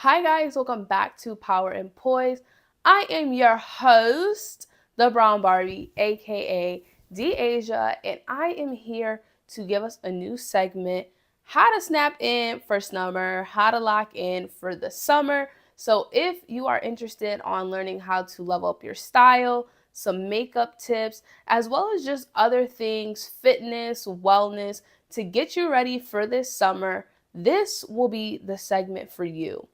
Hi guys, welcome back to Power and Poised. I am your host, the Brown Barbie, aka Deasia, and I am here to give us a new segment, how to snap in for summer, how to lock in for the summer. So if you are interested on learning how to level up your style, some makeup tips, as well as just other things, fitness, wellness, to get you ready for this summer, this will be the segment for you.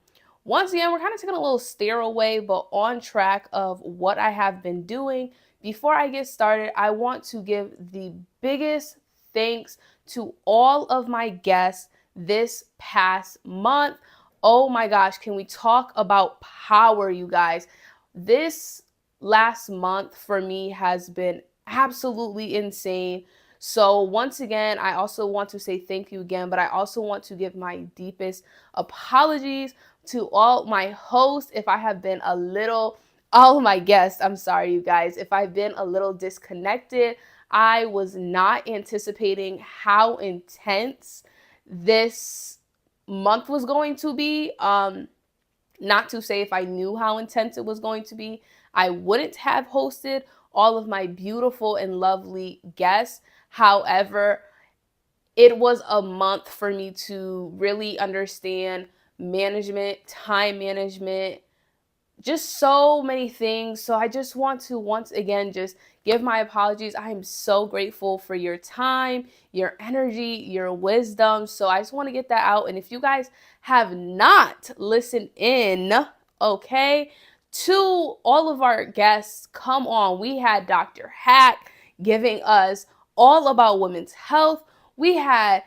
Once again, we're kind of taking a little stare away, but on track of what I have been doing. Before I get started, I want to give the biggest thanks to all of my guests this past month. Oh my gosh, can we talk about power, you guys? This last month for me has been absolutely insane. So once again, I also want to say thank you again, but I also want to give my deepest apologies to all my hosts if I have been all my guests, I'm sorry, you guys, if I've been a little disconnected. I was not anticipating how intense this month was going to be. Not to say if I knew how intense it was going to be, I wouldn't have hosted all of my beautiful and lovely guests. However, it was a month for me to really understand management, time management, just so many things. So I just want to once again just give my apologies. I am so grateful for your time, your energy, your wisdom. So I just want to get that out. And if you guys have not listened in, okay, to all of our guests, come on. We had Dr. Hack giving us all about women's health. We had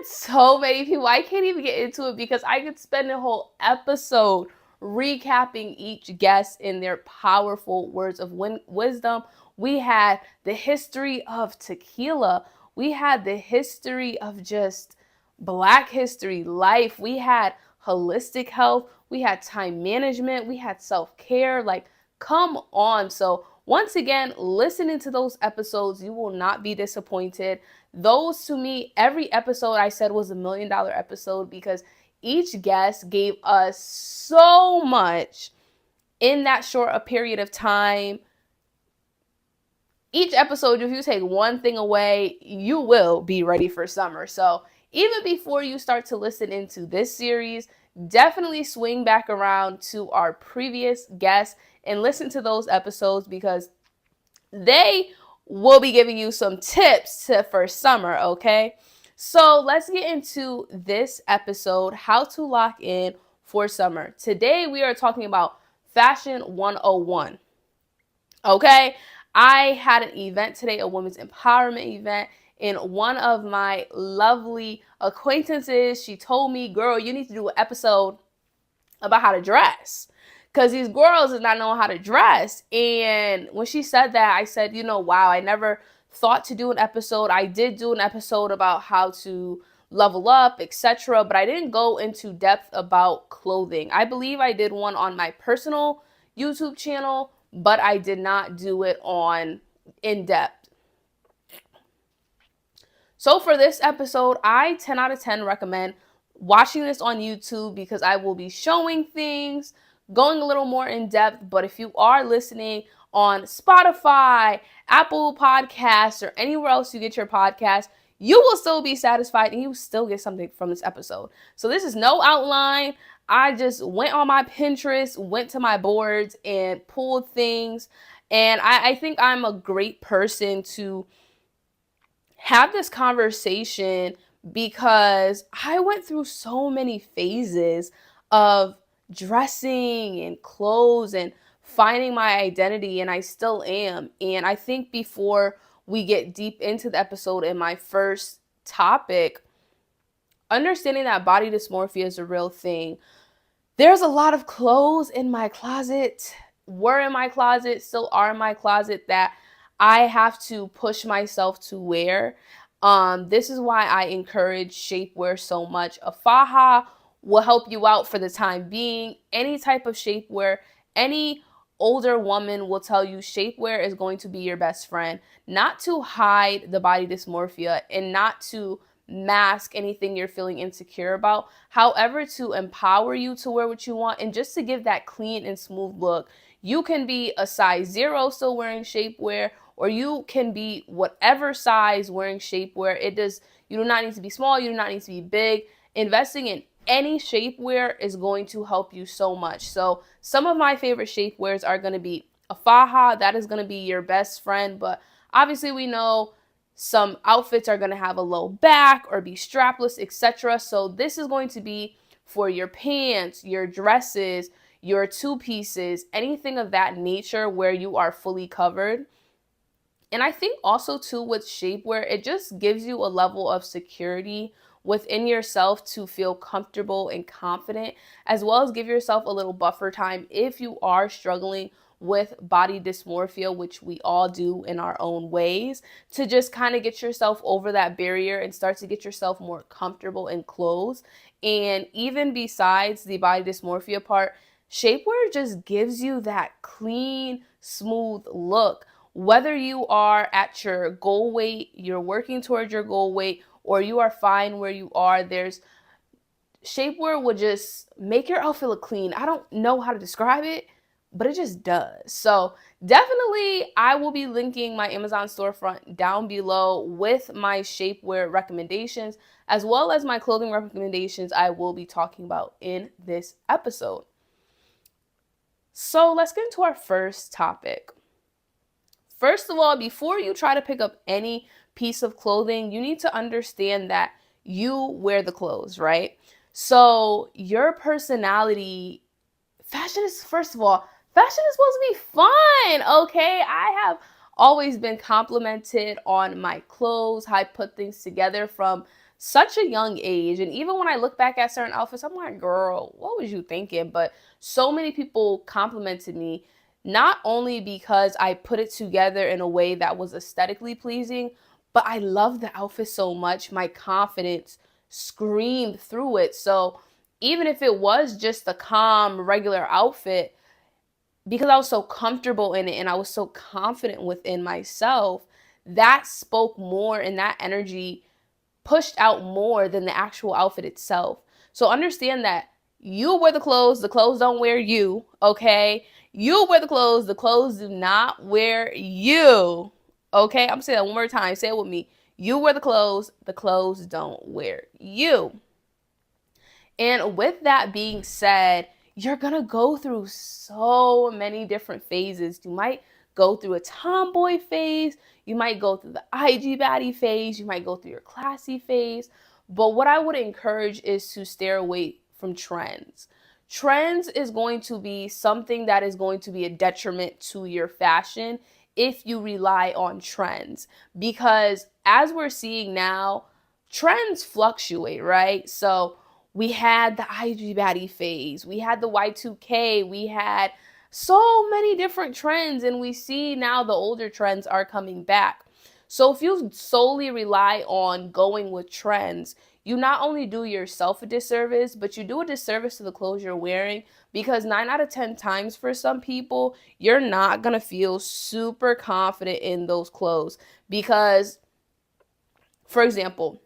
so many people. I can't even get into it because I could spend a whole episode recapping each guest in their powerful words of wisdom. We had the history of tequila. We had the history of just Black history, life. We had holistic health. We had time management. We had self-care. Like, come on. So once again, listening to those episodes, you will not be disappointed. Those, to me, every episode I said was $1 million episode because each guest gave us so much in that short a period of time. Each episode, if you take one thing away, you will be ready for summer. So even before you start to listen into this series, definitely swing back around to our previous guests and listen to those episodes because they will be giving you some tips for summer, okay? So let's get into this episode, how to lock in for summer. Today we are talking about Fashion 101, okay? I had an event today, a women's empowerment event, and one of my lovely acquaintances, she told me, girl, you need to do an episode about how to dress because these girls is not knowing how to dress. And when she said that, I said, wow, I never thought to do an episode. I did do an episode about how to level up, etc., but I didn't go into depth about clothing. I believe I did one on my personal YouTube channel, but I did not do it on in depth. So for this episode, I 10 out of 10 recommend watching this on YouTube because I will be showing things, going a little more in depth. But if you are listening on Spotify, Apple Podcasts, or anywhere else you get your podcast, you will still be satisfied and you will still get something from this episode. So this is no outline. I just went on my Pinterest, went to my boards and pulled things. And I think I'm a great person to have this conversation because I went through so many phases of dressing and clothes and finding my identity, and I still am. And I think before we get deep into the episode in my first topic, understanding that body dysmorphia is a real thing. There's a lot of clothes in my closet, were in my closet, still are in my closet that I have to push myself to wear. This is why I encourage shapewear so much. A faja will help you out for the time being. Any type of shapewear, any older woman will tell you shapewear is going to be your best friend. Not to hide the body dysmorphia and not to mask anything you're feeling insecure about. However, to empower you to wear what you want and just to give that clean and smooth look. You can be a size 0 still wearing shapewear, or you can be whatever size wearing shapewear. You do not need to be small, you do not need to be big. Investing in any shapewear is going to help you so much. So some of my favorite shapewears are going to be a faja. That is going to be your best friend, but obviously we know some outfits are going to have a low back or be strapless, etc. So this is going to be for your pants, your dresses, your two pieces, anything of that nature where you are fully covered. And I think also too with shapewear, it just gives you a level of security within yourself to feel comfortable and confident, as well as give yourself a little buffer time if you are struggling with body dysmorphia, which we all do in our own ways, to just kind of get yourself over that barrier and start to get yourself more comfortable in clothes. And even besides the body dysmorphia part, shapewear just gives you that clean, smooth look. Whether you are at your goal weight, you're working towards your goal weight, or you are fine where you are, shapewear will just make your outfit look clean. I don't know how to describe it, but it just does. So definitely I will be linking my Amazon storefront down below with my shapewear recommendations, as well as my clothing recommendations I will be talking about in this episode. So let's get into our first topic. First of all, before you try to pick up any piece of clothing, you need to understand that you wear the clothes, right? So your personality, fashion is supposed to be fun, okay? I have always been complimented on my clothes, how I put things together from such a young age. And even when I look back at certain outfits, I'm like, girl, what was you thinking? But so many people complimented me, not only because I put it together in a way that was aesthetically pleasing, but I love the outfit so much, my confidence screamed through it. So even if it was just a calm, regular outfit, because I was so comfortable in it and I was so confident within myself, that spoke more and that energy pushed out more than the actual outfit itself. So understand that you wear the clothes don't wear you, okay? You wear the clothes do not wear you, okay? I'm gonna say that one more time. Say it with me. You wear the clothes don't wear you. And with that being said, you're gonna go through so many different phases. You might go through a tomboy phase, you might go through the IG baddie phase, you might go through your classy phase. But what I would encourage is to stay away from trends. Trends is going to be something that is going to be a detriment to your fashion if you rely on trends. Because as we're seeing now, trends fluctuate, right? So we had the IG baddie phase, we had the Y2K, we had so many different trends, and we see now the older trends are coming back. So if you solely rely on going with trends, you not only do yourself a disservice, but you do a disservice to the clothes you're wearing, because 9 out of 10 times for some people, you're not going to feel super confident in those clothes. Because, for example,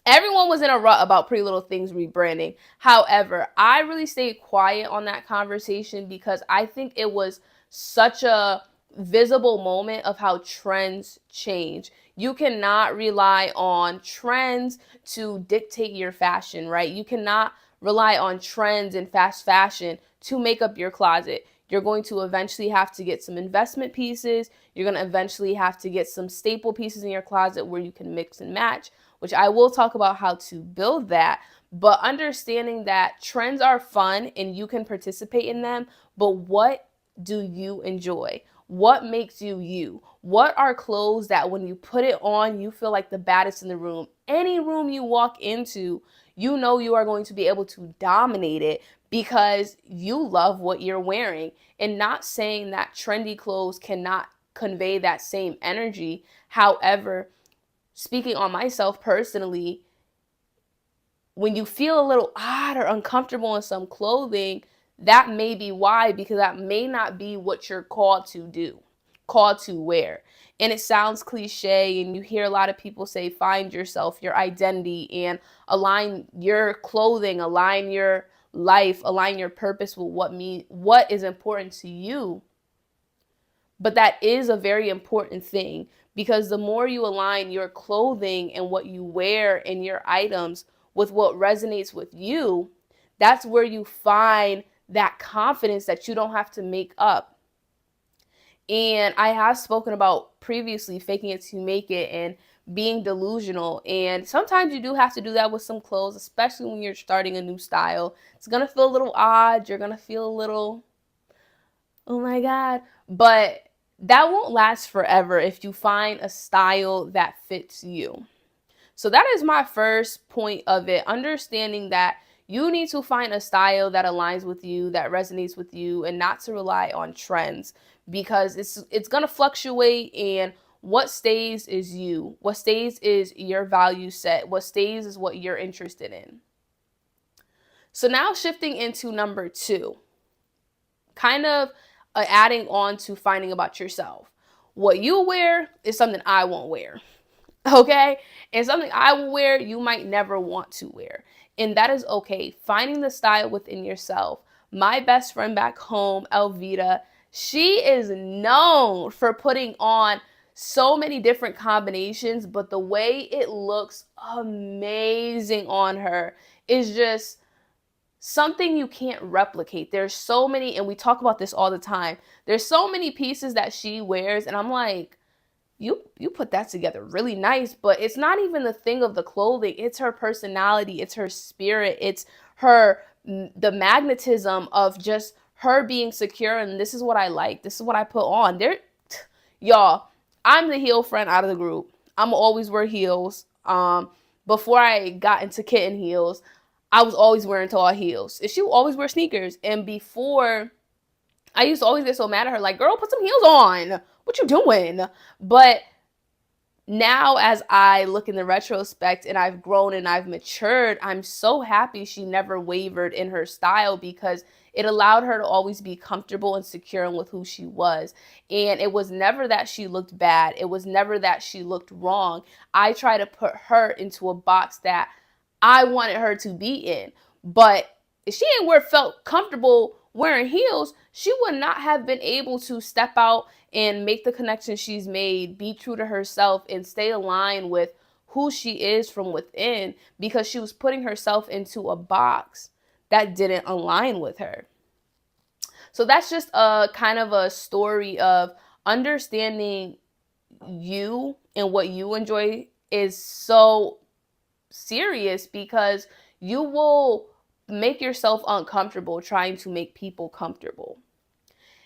everyone was in a rut about Pretty Little Things rebranding. However, I really stayed quiet on that conversation because I think it was such a visible moment of how trends change. You cannot rely on trends to dictate your fashion, right? You cannot rely on trends and fast fashion to make up your closet. You're going to eventually have to get some investment pieces. You're going to eventually have to get some staple pieces in your closet where you can mix and match, which I will talk about how to build that. But understanding that trends are fun and you can participate in them, but what do you enjoy? What makes you you? What are clothes that when you put it on, you feel like the baddest in the room? Any room you walk into, you know you are going to be able to dominate it because you love what you're wearing. And not saying that trendy clothes cannot convey that same energy. However, speaking on myself personally, when you feel a little odd or uncomfortable in some clothing, that may be why, because that may not be what you're called to do. called to wear. And it sounds cliche, and you hear a lot of people say, find yourself, your identity, and align your clothing, align your life, align your purpose with what is important to you. But that is a very important thing, because the more you align your clothing and what you wear and your items with what resonates with you, that's where you find that confidence that you don't have to make up. And I have spoken about previously faking it to make it and being delusional. And sometimes you do have to do that with some clothes, especially when you're starting a new style. It's going to feel a little odd. You're going to feel a little, oh my God. But that won't last forever if you find a style that fits you. So that is my first point of it, understanding that you need to find a style that aligns with you, that resonates with you, and not to rely on trends, because it's going to fluctuate, and what stays is you. What stays is your value set. What stays is what you're interested in. So now shifting into number 2, kind of adding on to finding about yourself. What you wear is something I won't wear. Okay? And something I will wear, you might never want to wear. And that is okay. Finding the style within yourself. My best friend back home, Elvita, she is known for putting on so many different combinations, but the way it looks amazing on her is just something you can't replicate. There's so many, and we talk about this all the time. There's so many pieces that she wears, and I'm like, you put that together really nice, but it's not even the thing of the clothing. It's her personality. It's her spirit. It's the magnetism of just her being secure. And this is what I like. This is what I put on. Y'all, I'm the heel friend out of the group. I'm always wear heels. Before I got into kitten heels, I was always wearing tall heels. And she would always wear sneakers. And before, I used to always get so mad at her, like, girl, put some heels on. What you doing? But now, as I look in the retrospect and I've grown and I've matured, I'm so happy she never wavered in her style, because it allowed her to always be comfortable and secure with who she was. And it was never that she looked bad. It was never that she looked wrong. I try to put her into a box that I wanted her to be in. But if she felt comfortable wearing heels, she would not have been able to step out and make the connection she's made, be true to herself, and stay aligned with who she is from within, because she was putting herself into a box that didn't align with her. So that's just a kind of a story of understanding you and what you enjoy is so serious, because you will make yourself uncomfortable trying to make people comfortable.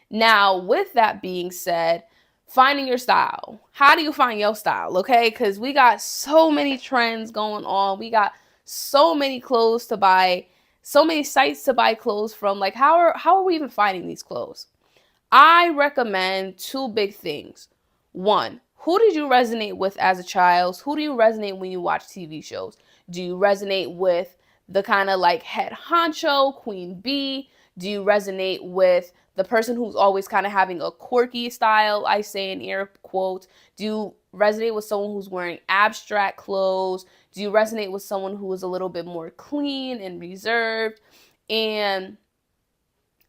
Now, with that being said, finding your style. How do you find your style? Okay, because we got so many trends going on. We got so many clothes to buy, so many sites to buy clothes from. Like, how are we even finding these clothes? I recommend 2 big things. 1, who did you resonate with as a child? Who do you resonate when you watch TV shows? Do you resonate with the kind of like head honcho, queen bee? Do you resonate with the person who's always kind of having a quirky style, I say in air quotes? Do you resonate with someone who's wearing abstract clothes? Do you resonate with someone who is a little bit more clean and reserved? And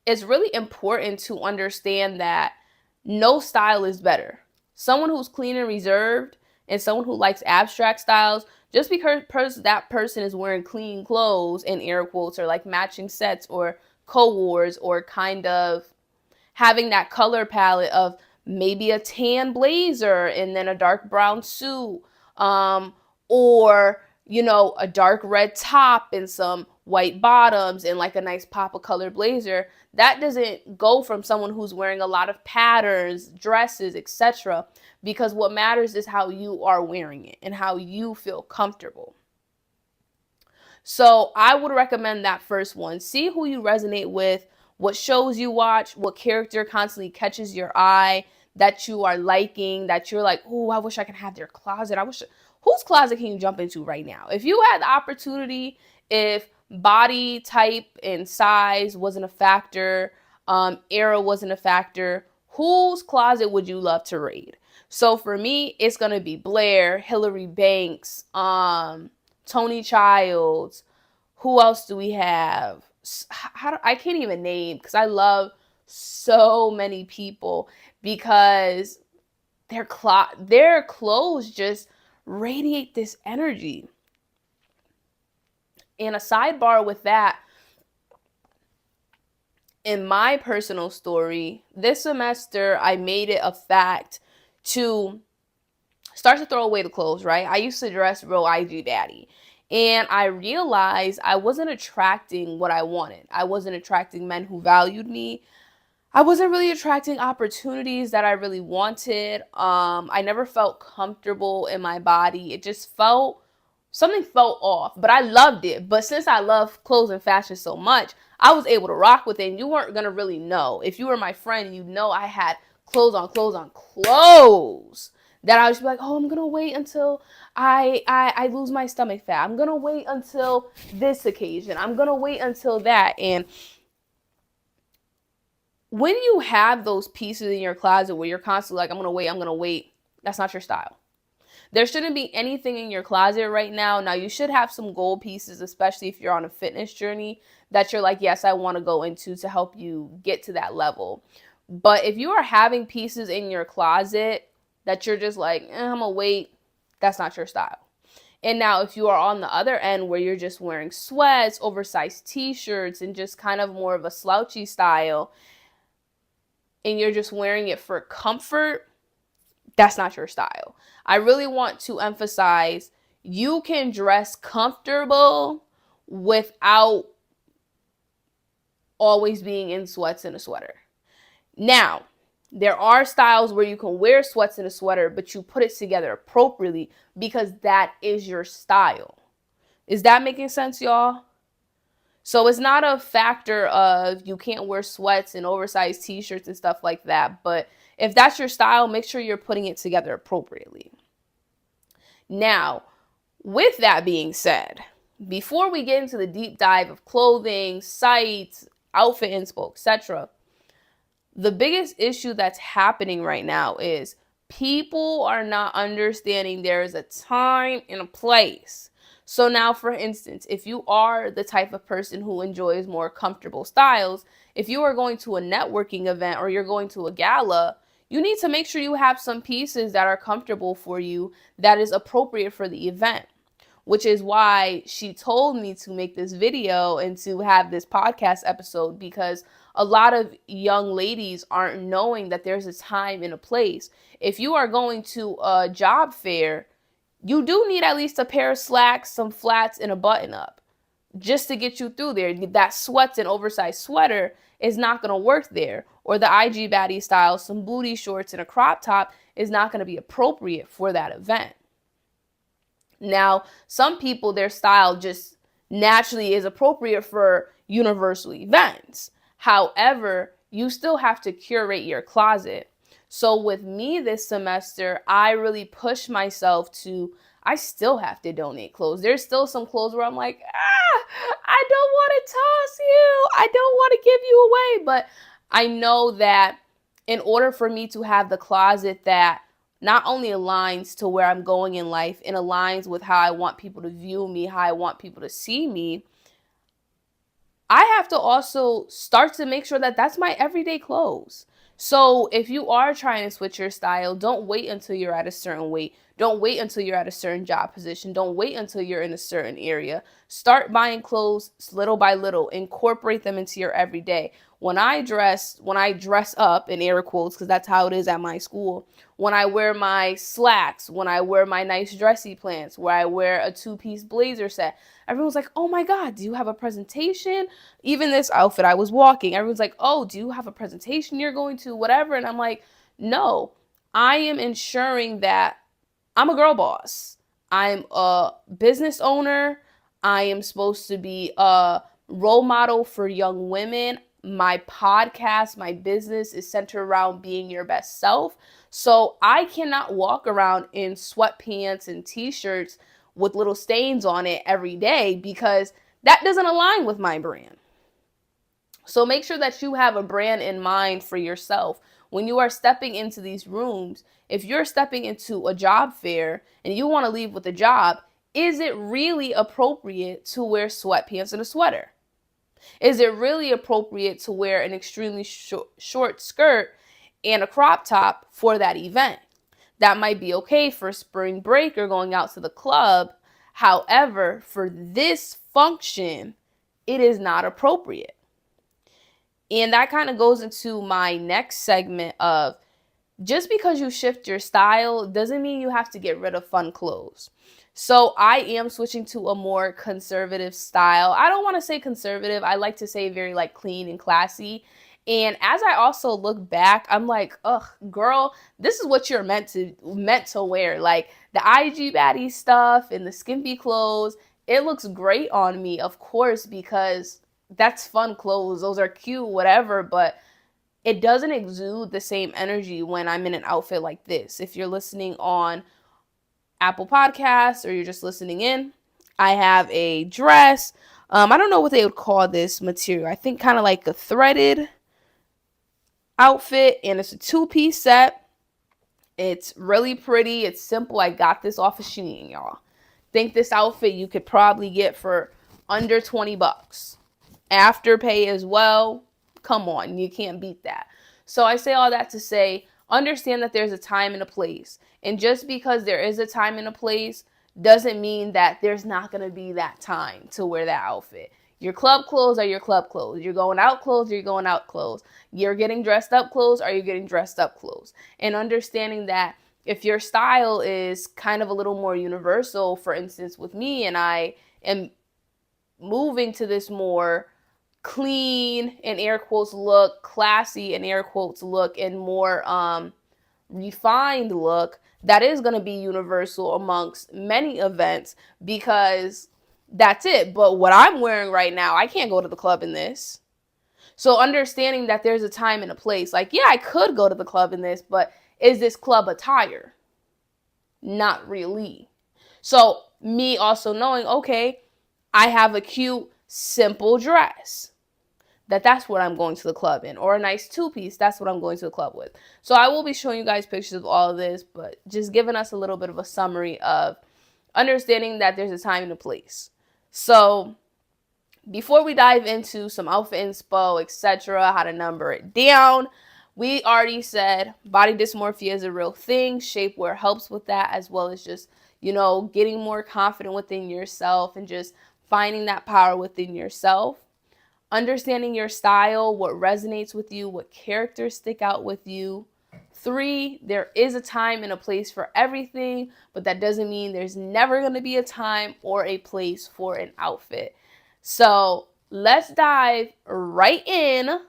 it's really important to understand that no style is better. Someone who's clean and reserved and someone who likes abstract styles, just because that person is wearing clean clothes, in air quotes, or like matching sets or co-wars, or kind of having that color palette of maybe a tan blazer and then a dark brown suit, or, a dark red top and some white bottoms and like a nice pop of color blazer. That doesn't go from someone who's wearing a lot of patterns, dresses, etc. Because what matters is how you are wearing it and how you feel comfortable. So I would recommend that first one. See who you resonate with, what shows you watch, what character constantly catches your eye that you are liking, that you're like, oh, I wish I could have their closet. Whose closet can you jump into right now? If you had the opportunity, if body type and size wasn't a factor, era wasn't a factor, Whose closet would you love to raid? So for me, it's going to be Blair, Hillary Banks, Tony Childs. Who else do we have? I can't even name, because I love so many people, because their clothes just radiate this energy. And a sidebar with that, in my personal story, this semester I made it a fact to start to throw away the clothes, right? I used to dress real IG baddie. And I realized I wasn't attracting what I wanted. I wasn't attracting men who valued me. I wasn't really attracting opportunities that I really wanted. I never felt comfortable in my body. It just something felt off, but I loved it. But since I love clothes and fashion so much, I was able to rock with it, and you weren't going to really know. If you were my friend, you'd know I had clothes on clothes on clothes that I was like, oh, I'm going to wait until I lose my stomach fat. I'm going to wait until this occasion. I'm going to wait until that. And when you have those pieces in your closet where you're constantly like, I'm going to wait, that's not your style. There shouldn't be anything in your closet right now. Now, you should have some gold pieces, especially if you're on a fitness journey, that you're like, yes, I want to go into to help you get to that level. But if you are having pieces in your closet that you're just like, I'm going to wait, that's not your style. And now if you are on the other end where you're just wearing sweats, oversized t-shirts, and just kind of more of a slouchy style, and you're just wearing it for comfort, that's not your style. I really want to emphasize you can dress comfortable without always being in sweats and a sweater. Now, there are styles where you can wear sweats and a sweater, but you put it together appropriately because that is your style. Is that making sense, y'all? So it's not a factor of you can't wear sweats and oversized t-shirts and stuff like that. But if that's your style, make sure you're putting it together appropriately. Now, with that being said, before we get into the deep dive of clothing, sites, outfit inspo, etc., the biggest issue that's happening right now is people are not understanding there is a time and a place. So now, for instance, if you are the type of person who enjoys more comfortable styles, if you are going to a networking event or you're going to a gala, you need to make sure you have some pieces that are comfortable for you, that is appropriate for the event, which is why she told me to make this video and to have this podcast episode, because a lot of young ladies aren't knowing that there's a time and a place. If you are going to a job fair, you do need at least a pair of slacks, some flats, and a button up just to get you through there. That sweats and oversized sweater is not going to work there. Or the IG baddie style, some booty shorts and a crop top is not going to be appropriate for that event. Now, some people, their style just naturally is appropriate for universal events. However, you still have to curate your closet. So with me this semester, I really pushed myself I still have to donate clothes. There's still some clothes where I'm like, I don't want to toss you. I don't want to give you away. But I know that in order for me to have the closet that not only aligns to where I'm going in life and aligns with how I want people to view me, how I want people to see me, I have to also start to make sure that that's my everyday clothes. So if you are trying to switch your style, don't wait until you're at a certain weight. Don't wait until you're at a certain job position. Don't wait until you're in a certain area. Start buying clothes little by little. Incorporate them into your everyday. When I dress up, in air quotes, because that's how it is at my school, when I wear my slacks, when I wear my nice dressy pants, where I wear a 2-piece blazer set, everyone's like, oh my God, do you have a presentation? Even this outfit, I was walking, everyone's like, oh, do you have a presentation you're going to, whatever? And I'm like, no, I am ensuring that I'm a girl boss. I'm a business owner. I am supposed to be a role model for young women. My podcast, my business is centered around being your best self. So I cannot walk around in sweatpants and t-shirts with little stains on it every day, because that doesn't align with my brand. So make sure that you have a brand in mind for yourself. when you are stepping into these rooms, if you're stepping into a job fair and you want to leave with a job, is it really appropriate to wear sweatpants and a sweater? Is it really appropriate to wear an extremely short skirt and a crop top for that event? That might be okay for spring break or going out to the club. However, for this function, it is not appropriate. And that kind of goes into my next segment of just because you shift your style doesn't mean you have to get rid of fun clothes. So I am switching to a more conservative style. I don't want to say conservative. I like to say very like clean and classy. And as I also look back, I'm like, ugh, girl, this is what you're meant to wear. Like the IG baddie stuff and the skimpy clothes, it looks great on me, of course, because that's fun clothes. Those are cute, whatever, but it doesn't exude the same energy when I'm in an outfit like this. If you're listening on Apple Podcasts or you're just listening in, I have a dress. I don't know what they would call this material. I think kind of like a threaded outfit, and it's a 2-piece set. It's really pretty. It's simple. I got this off of Shein, y'all. Think this outfit you could probably get for under $20. After pay as well. Come on, you can't beat that. So I say all that to say, understand that there's a time and a place. And just because there is a time and a place doesn't mean that there's not going to be that time to wear that outfit. Your club clothes are your club clothes. You're going out clothes, you're going out clothes. You're getting dressed up clothes, are you getting dressed up clothes? And understanding that if your style is kind of a little more universal, for instance, with me, and I am moving to this more clean, in air quotes, look, classy, in air quotes, look, and more refined look, that is going to be universal amongst many events because that's it. But what I'm wearing right now, I can't go to the club in this. So understanding that there's a time and a place, like, yeah, I could go to the club in this, but is this club attire? Not really. So me also knowing, okay, I have a cute, simple dress. That's what I'm going to the club in, or a nice 2-piece. That's what I'm going to the club with. So I will be showing you guys pictures of all of this, but just giving us a little bit of a summary of understanding that there's a time and a place. So before we dive into some outfit inspo, etc., how to number it down, we already said body dysmorphia is a real thing. Shapewear helps with that, as well as just, getting more confident within yourself and just finding that power within yourself. Understanding your style, what resonates with you, what characters stick out with you. 3, there is a time and a place for everything, but that doesn't mean there's never going to be a time or a place for an outfit. So let's dive right in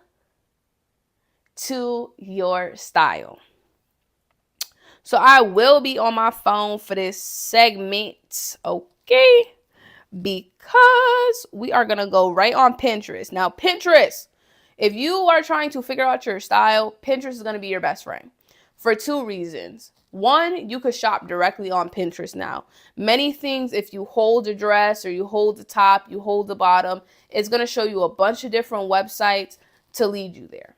to your style. So I will be on my phone for this segment, okay? Because we are going to go right on Pinterest. Now, Pinterest, if you are trying to figure out your style, Pinterest is going to be your best friend for 2 reasons. 1, you could shop directly on Pinterest now. Many things, if you hold a dress or you hold the top, you hold the bottom, it's going to show you a bunch of different websites to lead you there.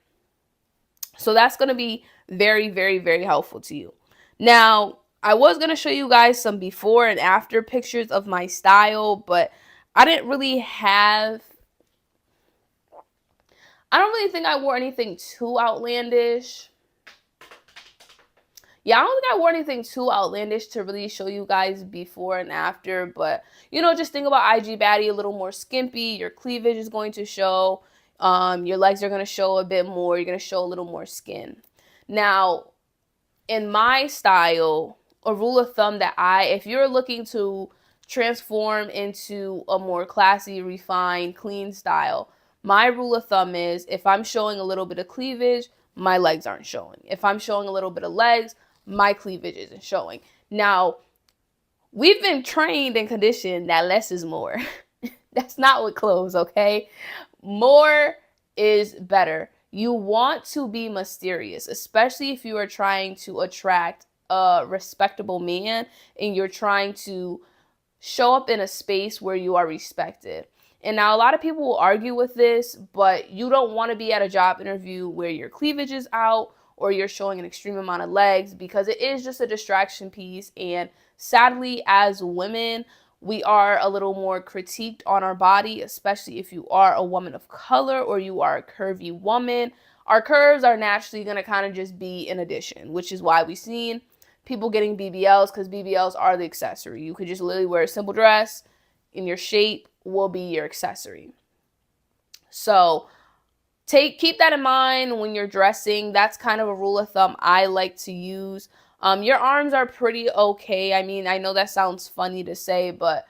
So that's going to be very, very, very helpful to you. Now, I was going to show you guys some before and after pictures of my style, but I don't really think I wore anything too outlandish. Yeah, I don't think I wore anything too outlandish to really show you guys before and after, but, just think about IG baddie, a little more skimpy. Your cleavage is going to show. Your legs are going to show a bit more. You're going to show a little more skin. Now, in my style, a rule of thumb that if you're looking to transform into a more classy, refined, clean style, my rule of thumb is if I'm showing a little bit of cleavage, my legs aren't showing. If I'm showing a little bit of legs, my cleavage isn't showing. Now, we've been trained and conditioned that less is more. That's not with clothes, okay? More is better. You want to be mysterious, especially if you are trying to attract a respectable man and you're trying to show up in a space where you are respected. And now a lot of people will argue with this, but you don't want to be at a job interview where your cleavage is out or you're showing an extreme amount of legs, because it is just a distraction piece. And sadly, as women, we are a little more critiqued on our body, especially if you are a woman of color or you are a curvy woman. Our curves are naturally going to kind of just be an addition, which is why we've seen people getting BBLs, because BBLs are the accessory. You could just literally wear a simple dress and your shape will be your accessory. So keep that in mind when you're dressing. That's kind of a rule of thumb I like to use. Your arms are pretty okay. I mean, I know that sounds funny to say, but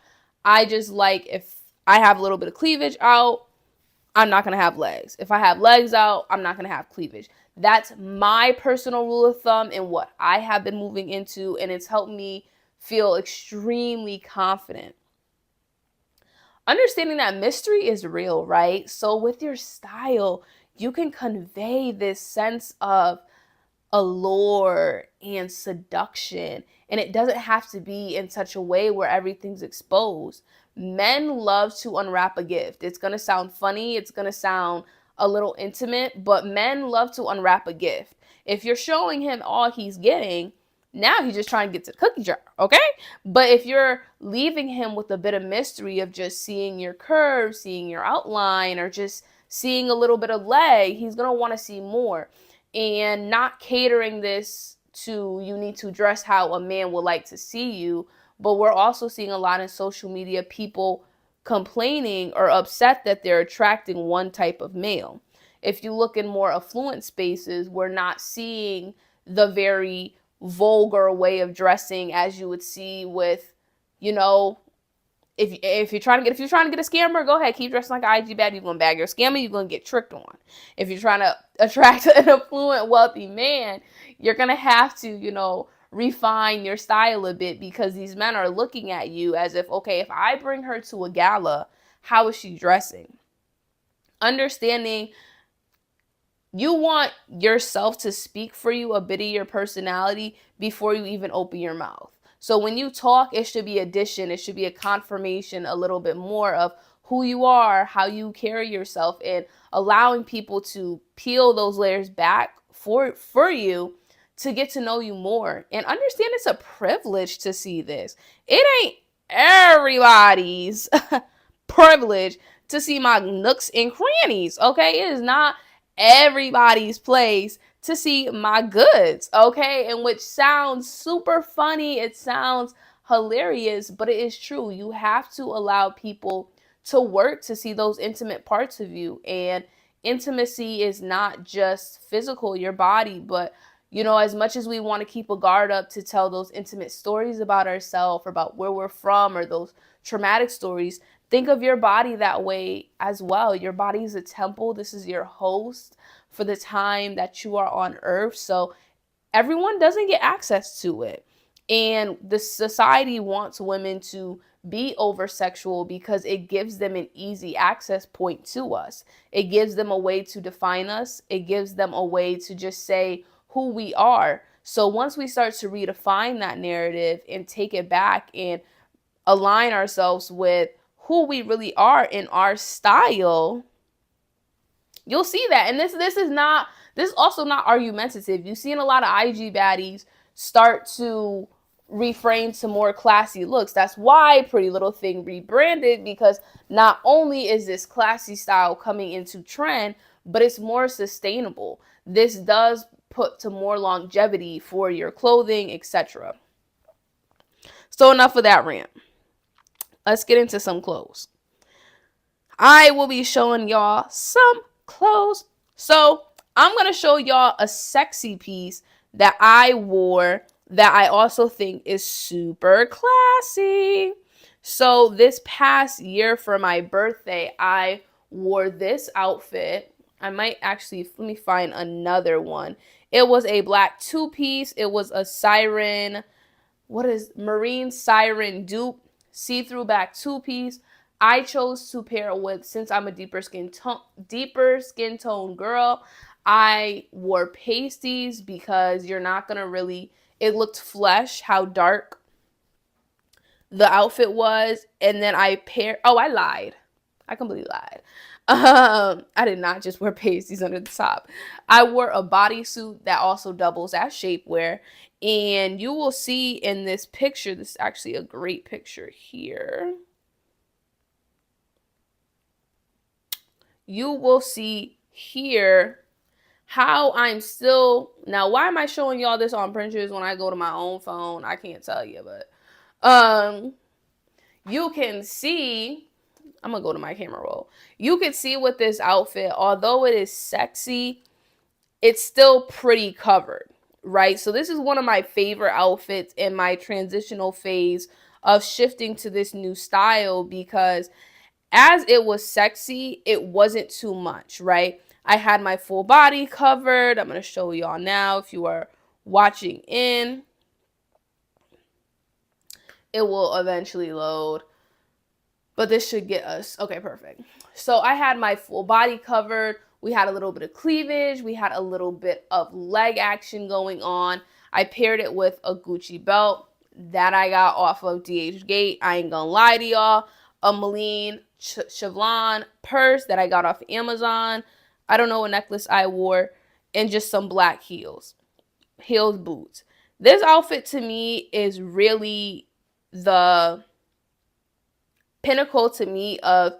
I just like, if I have a little bit of cleavage out, I'm not going to have legs. If I have legs out, I'm not going to have cleavage. That's my personal rule of thumb and what I have been moving into, and it's helped me feel extremely confident. Understanding that mystery is real, right? So with your style, you can convey this sense of allure and seduction, and it doesn't have to be in such a way where everything's exposed. Men love to unwrap a gift. It's going to sound funny, it's going to sound a little intimate, but men love to unwrap a gift. If you're showing him all he's getting, now he's just trying to get to the cookie jar, okay? But if you're leaving him with a bit of mystery of just seeing your curves, seeing your outline, or just seeing a little bit of leg, he's going to want to see more. And not catering this to, you need to dress how a man would like to see you, but we're also seeing a lot in social media, people complaining or upset that they're attracting one type of male. If you look in more affluent spaces, we're not seeing the very vulgar way of dressing as you would see with, you know, if you're trying to get a scammer, go ahead, keep dressing like an IG bad. You're gonna bag your scammer, you're gonna get tricked on. If you're trying to attract an affluent, wealthy man, you're gonna have to, refine your style a bit, because these men are looking at you as if, okay, if I bring her to a gala, how is she dressing? Understanding you want yourself to speak for you, a bit of your personality, before you even open your mouth. So when you talk, it should be addition. It should be a confirmation a little bit more of who you are, how you carry yourself, and allowing people to peel those layers back for you to get to know you more. And understand it's a privilege to see this. It ain't everybody's privilege to see my nooks and crannies, okay? It is not everybody's place to see my goods, okay? And which sounds super funny, it sounds hilarious, but it is true. You have to allow people to work to see those intimate parts of you. And intimacy is not just physical, your body, but as much as we want to keep a guard up to tell those intimate stories about ourselves, about where we're from, or those traumatic stories, think of your body that way as well. Your body is a temple. This is your host for the time that you are on earth. So everyone doesn't get access to it. And the society wants women to be over sexual because it gives them an easy access point to us. It gives them a way to define us. It gives them a way to just say who we are. So once we start to redefine that narrative and take it back and align ourselves with who we really are in our style, you'll see that. And this is also not argumentative. You've seen a lot of IG baddies start to reframe to more classy looks. That's why Pretty Little Thing rebranded, because not only is this classy style coming into trend, but it's more sustainable. This does put to more longevity for your clothing, etc. So enough of that rant. Let's get into some clothes. I will be showing y'all some clothes. So I'm going to show y'all a sexy piece that I wore that I also think is super classy. So this past year for my birthday, I wore this outfit. I might actually, let me find another one. It was a black two-piece. It was a marine siren dupe, see-through back two-piece. I chose to pair with, since I'm a deeper skin tone girl, I wore pasties because you're not going to really, it looked flesh how dark the outfit was. And then I lied. I completely lied. I did not just wear pasties under the top. I wore a bodysuit that also doubles as shapewear. And you will see in this picture, this is actually a great picture here. You will see here how I'm still, now why am I showing y'all this on Pinterest when I go to my own phone? I can't tell you, but you can see, I'm gonna go to my camera roll. You can see with this outfit, although it is sexy, it's still pretty covered, right? So this is one of my favorite outfits in my transitional phase of shifting to this new style, because as it was sexy, it wasn't too much, right? I had my full body covered. I'm going to show y'all now if you are watching in. It will eventually load, but this should get us, okay, perfect. So I had my full body covered. We had a little bit of cleavage. We had a little bit of leg action going on. I paired it with a Gucci belt that I got off of DH Gate. I ain't gonna lie to y'all. A Maline Chevron purse that I got off Amazon. I don't know what necklace I wore. And just some black heels boots. This outfit to me is really the pinnacle to me of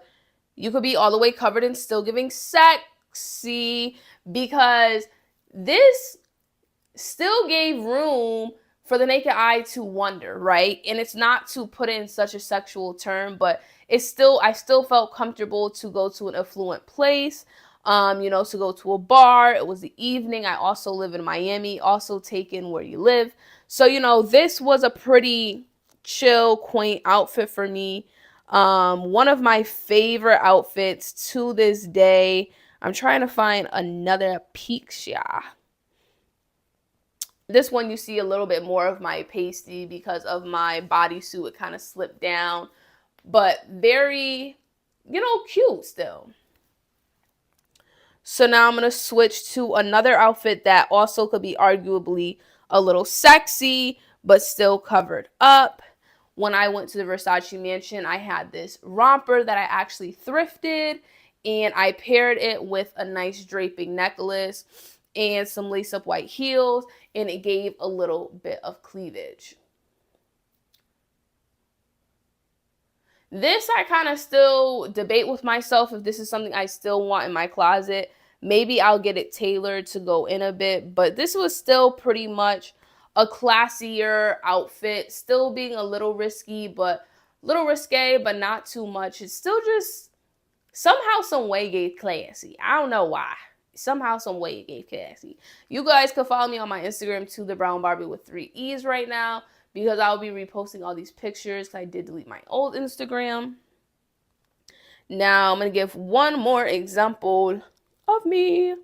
you could be all the way covered and still giving sexy, because this still gave room for the naked eye to wonder, right? And it's not to put it in such a sexual term, but I still felt comfortable to go to an affluent place, to go to a bar. It was the evening. I also live in Miami, also taken where you live. So, this was a pretty chill, quaint outfit for me. One of my favorite outfits to this day. I'm trying to find another picture. This one you see a little bit more of my pasty because of my bodysuit. It kind of slipped down, but very, cute still. So now I'm going to switch to another outfit that also could be arguably a little sexy, but still covered up. When I went to the Versace mansion, I had this romper that I actually thrifted, and I paired it with a nice draping necklace and some lace-up white heels, and it gave a little bit of cleavage. This I kind of still debate with myself if this is something I still want in my closet. Maybe I'll get it tailored to go in a bit, but this was still pretty much a classier outfit, still being a little risky, but not too much. It's still just somehow, some way gave classy. I don't know why. Somehow, some way it gave classy. You guys can follow me on my Instagram to the Brown Barbie with 3 E's right now, because I'll be reposting all these pictures. I did delete my old Instagram. Now I'm gonna give one more example of me.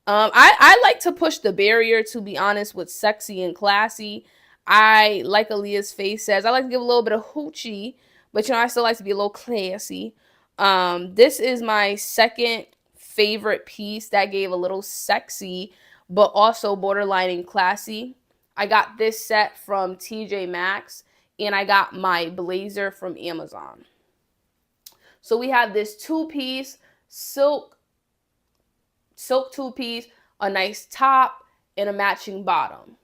I like to push the barrier, to be honest, with sexy and classy. I, like Aaliyah's face says, I like to give a little bit of hoochie, but I still like to be a little classy. This is my second favorite piece that gave a little sexy, but also borderlining classy. I got this set from TJ Maxx, and I got my blazer from Amazon. So we have this 2-piece silk 2-piece, a nice top, and a matching bottom.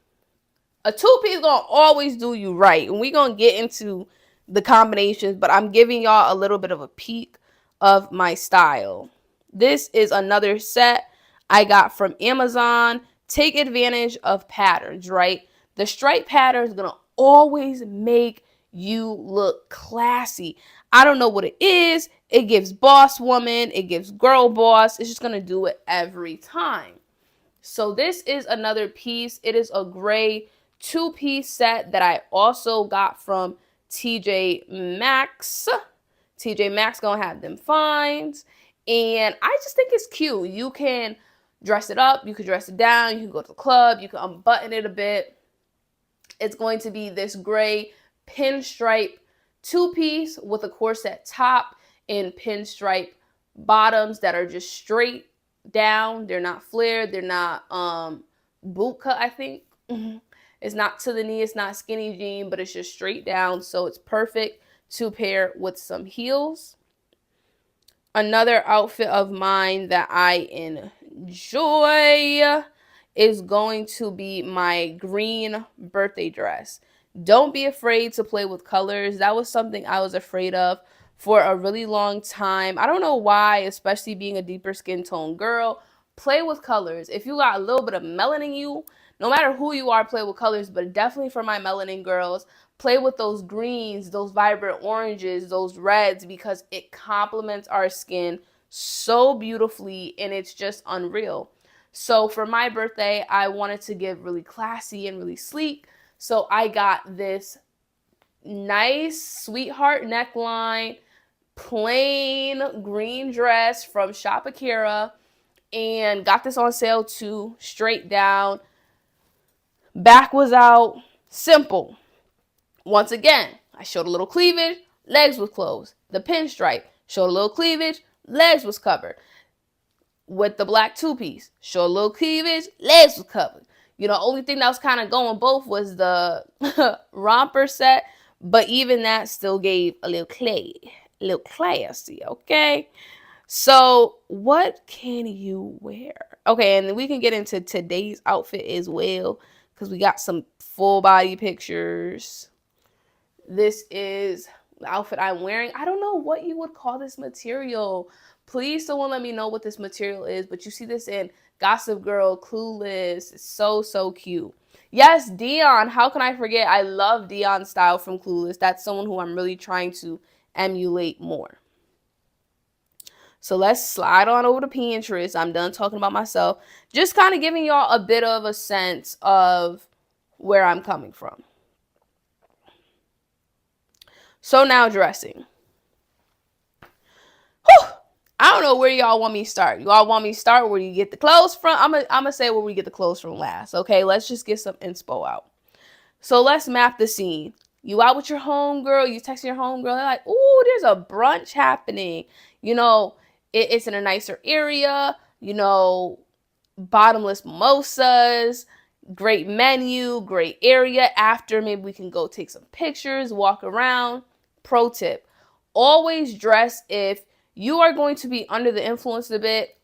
A 2-piece gonna always do you right, and we're gonna get into the combinations, but I'm giving y'all a little bit of a peek of my style. This is another set I got from Amazon. Take advantage of patterns, right? The stripe pattern is gonna always make you look classy. I don't know what it is. It gives boss woman, it gives girl boss. It's just gonna do it every time. So this is another piece. It is a gray 2-piece set that I also got from TJ Maxx. TJ Maxx gonna have them finds. And I just think it's cute. You can dress it up, you can dress it down, you can go to the club, you can unbutton it a bit. It's going to be this gray pinstripe 2-piece with a corset top and pinstripe bottoms that are just straight down. They're not flared. They're not boot cut, I think. It's not to the knee. It's not skinny jean, but it's just straight down. So it's perfect to pair with some heels. Another outfit of mine that I enjoy is going to be my green birthday dress. Don't be afraid to play with colors. That was something I was afraid of for a really long time. I don't know why, especially being a deeper skin tone girl. Play with colors. If you got a little bit of melanin in you, no matter who you are, play with colors, but definitely for my melanin girls, play with those greens, those vibrant oranges, those reds, because it complements our skin so beautifully and it's just unreal. So for my birthday, I wanted to get really classy and really sleek. So I got this nice sweetheart neckline, plain green dress from Shop Akira, and got this on sale too, straight down. Back was out, simple. Once again, I showed a little cleavage, legs was closed. The pinstripe, showed a little cleavage, legs was covered. With the black two-piece, showed a little cleavage, legs was covered. You know, only thing that was kind of going both was the romper set, but even that still gave a little classy, okay? So what can you wear? Okay, and then we can get into today's outfit as well, because we got some full body pictures. This is the outfit I'm wearing. I don't know what you would call this material. Please someone let me know what this material is, but you see this in Gossip Girl, Clueless. It's so cute. Yes, Dion. How can I forget? I love Dion's style from Clueless. That's someone who I'm really trying to emulate more. So let's slide on over to Pinterest. I'm done talking about myself. Just kind of giving y'all a bit of a sense of where I'm coming from. So now dressing. Whew. I don't know where y'all want me to start. Y'all want me to start where you get the clothes from? I'm gonna say where we get the clothes from last. Okay, let's just get some inspo out. So let's map the scene. You out with your homegirl, you texting your homegirl, they're like, ooh, there's a brunch happening. You know, it's in a nicer area, you know, bottomless mimosas, great menu, great area. After, maybe we can go take some pictures, walk around. Pro tip, always dress if you are going to be under the influence a bit.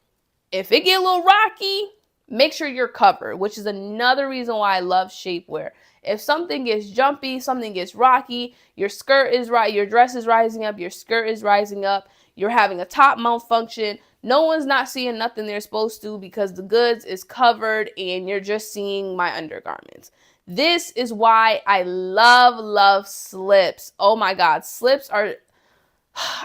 If it get a little rocky, make sure you're covered, which is another reason why I love shapewear. If something gets jumpy, something gets rocky, your skirt is right, your dress is rising up, your skirt is rising up, you're having a top malfunction, no one's not seeing nothing they're supposed to because the goods is covered and you're just seeing my undergarments. This is why I love slips. Oh my God, slips are,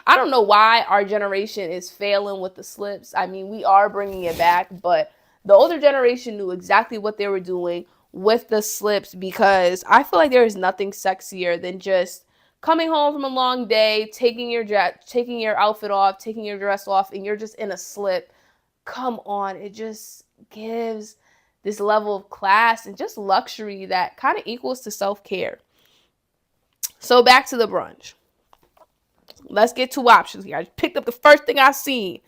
I don't know why our generation is failing with the slips. I mean, we are bringing it back, but the older generation knew exactly what they were doing with the slips, because I feel like there is nothing sexier than just coming home from a long day, taking your outfit off, taking your dress off, and you're just in a slip. Come on, it just gives this level of class and just luxury that kind of equals to self-care. So back to the brunch. Let's get two options here. I picked up the first thing I seen.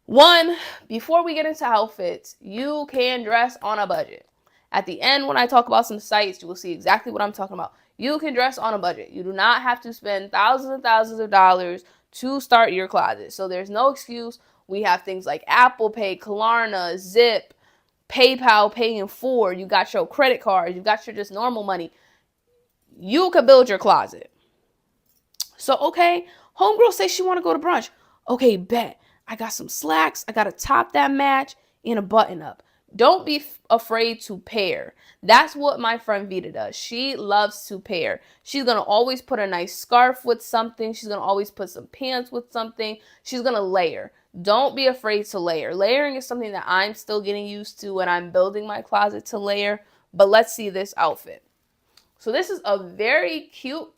One, before we get into outfits, you can dress on a budget. At the end, when I talk about some sites, you will see exactly what I'm talking about. You can dress on a budget. You do not have to spend thousands and thousands of dollars to start your closet. So there's no excuse. We have things like Apple Pay, Klarna, Zip, PayPal, Pay in 4. You got your credit cards. You got your just normal money. You can build your closet. So, okay, homegirl says she want to go to brunch. Okay, bet. I got some slacks. I got a top that match and a button up. Don't be afraid to pair. That's what my friend Vita does. She loves to pair. She's going to always put a nice scarf with something. She's going to always put some pants with something. She's going to layer. Don't be afraid to layer. Layering is something that I'm still getting used to, and I'm building my closet to layer. But let's see this outfit. So this is a very cute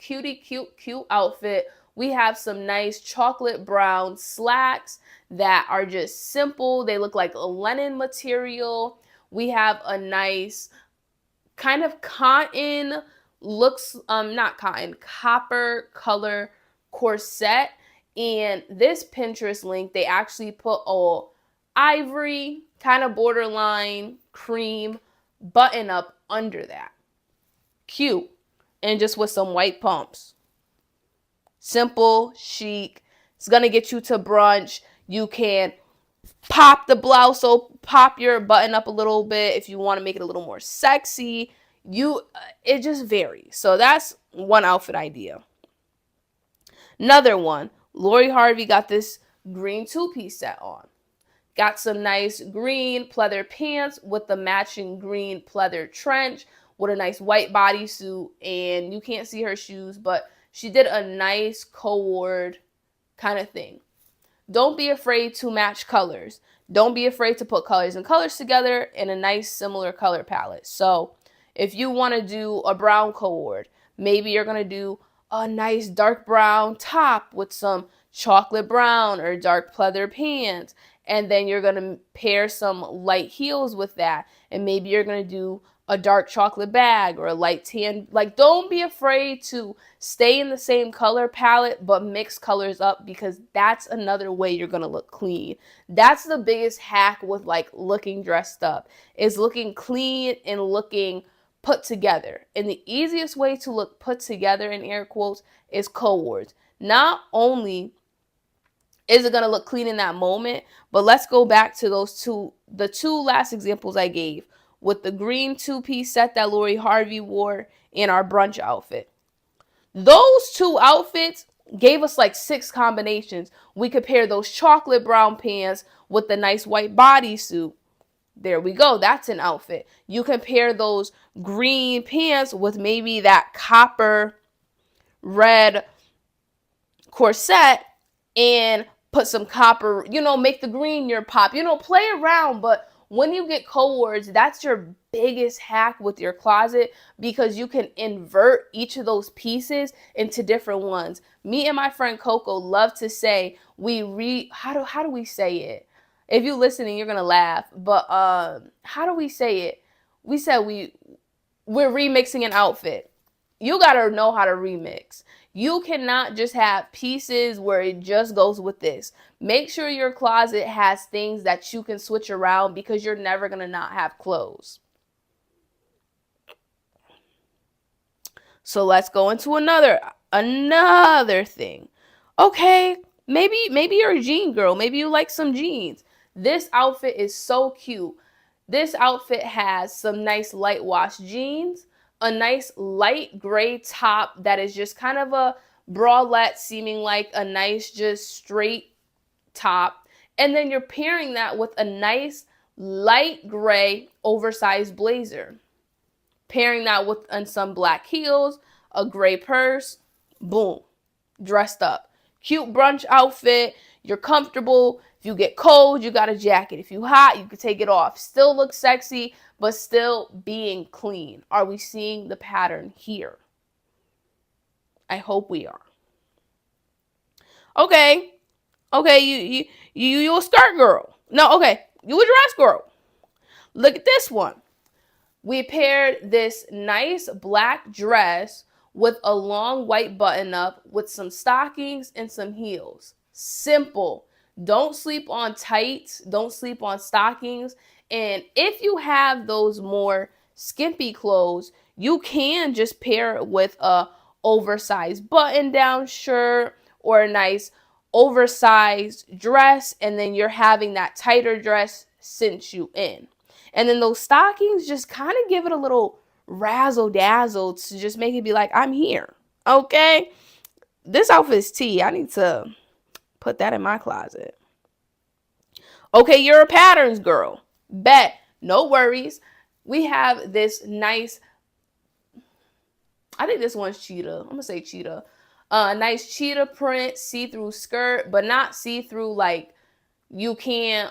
outfit. We have some nice chocolate brown slacks that are just simple. They look like a linen material. We have a nice kind of cotton, copper color corset. And this Pinterest link, they actually put a ivory kind of borderline cream button up under that. Cute. And just with some white pumps. Simple, chic, It's going to get you to brunch. You can pop the blouse, so pop your button up a little bit if you want to make it a little more sexy. It just varies. So that's one outfit idea. Another one, Lori Harvey got this green two-piece set on. Got some nice green pleather pants with the matching green pleather trench with a nice white bodysuit, and you can't see her shoes, but she did a nice cord kind of thing. Don't be afraid to match colors. Don't be afraid to put colors and colors together in a nice similar color palette. So if you want to do a brown cord, maybe you're going to do a nice dark brown top with some chocolate brown or dark pleather pants. And then you're going to pair some light heels with that. And maybe you're going to do a dark chocolate bag or a light tan. Like, don't be afraid to stay in the same color palette, but mix colors up, because that's another way you're going to look clean. That's the biggest hack with like looking dressed up, is looking clean and looking put together. And the easiest way to look put together, in air quotes, is cords. Not only is it going to look clean in that moment, but let's go back to the two last examples I gave, with the green two-piece set that Lori Harvey wore in our brunch outfit. Those two outfits gave us like 6 combinations. We could pair those chocolate brown pants with the nice white bodysuit. There we go. That's an outfit. You can pair those green pants with maybe that copper red corset and put some copper, make the green your pop, play around. But when you get cords, that's your biggest hack with your closet, because you can invert each of those pieces into different ones. Me and my friend Coco love to say how do we say it? If you're listening, you're gonna laugh. But how do we say it? We said we're remixing an outfit. You gotta know how to remix. You cannot just have pieces where it just goes with this. Make sure your closet has things that you can switch around, because you're never going to not have clothes. So let's go into another thing. Okay, maybe you're a jean girl. Maybe you like some jeans. This outfit is so cute. This outfit has some nice light wash jeans, a nice light gray top that is just kind of a bralette, seeming like a nice just straight top. And then you're pairing that with a nice light gray oversized blazer. Pairing that with some black heels, a gray purse, boom, dressed up. Cute brunch outfit. You're comfortable. If you get cold, you got a jacket. If you hot, you can take it off. Still look sexy, but still being clean. Are we seeing the pattern here? I hope we are. Okay, you a skirt girl. No, okay, you a dress girl. Look at this one. We paired this nice black dress with a long white button up with some stockings and some heels. Simple. Don't sleep on tights. Don't sleep on stockings. And if you have those more skimpy clothes, you can just pair it with a oversized button-down shirt or a nice oversized dress, and then you're having that tighter dress cinch you in. And then those stockings just kind of give it a little razzle-dazzle to just make it be like, I'm here. Okay? This outfit is tea. I need to put that in my closet. Okay, you're a patterns girl. Bet. No worries. We have this nice, I think this one's cheetah. I'm going to say cheetah. A nice cheetah print see-through skirt, but not see-through like you can't,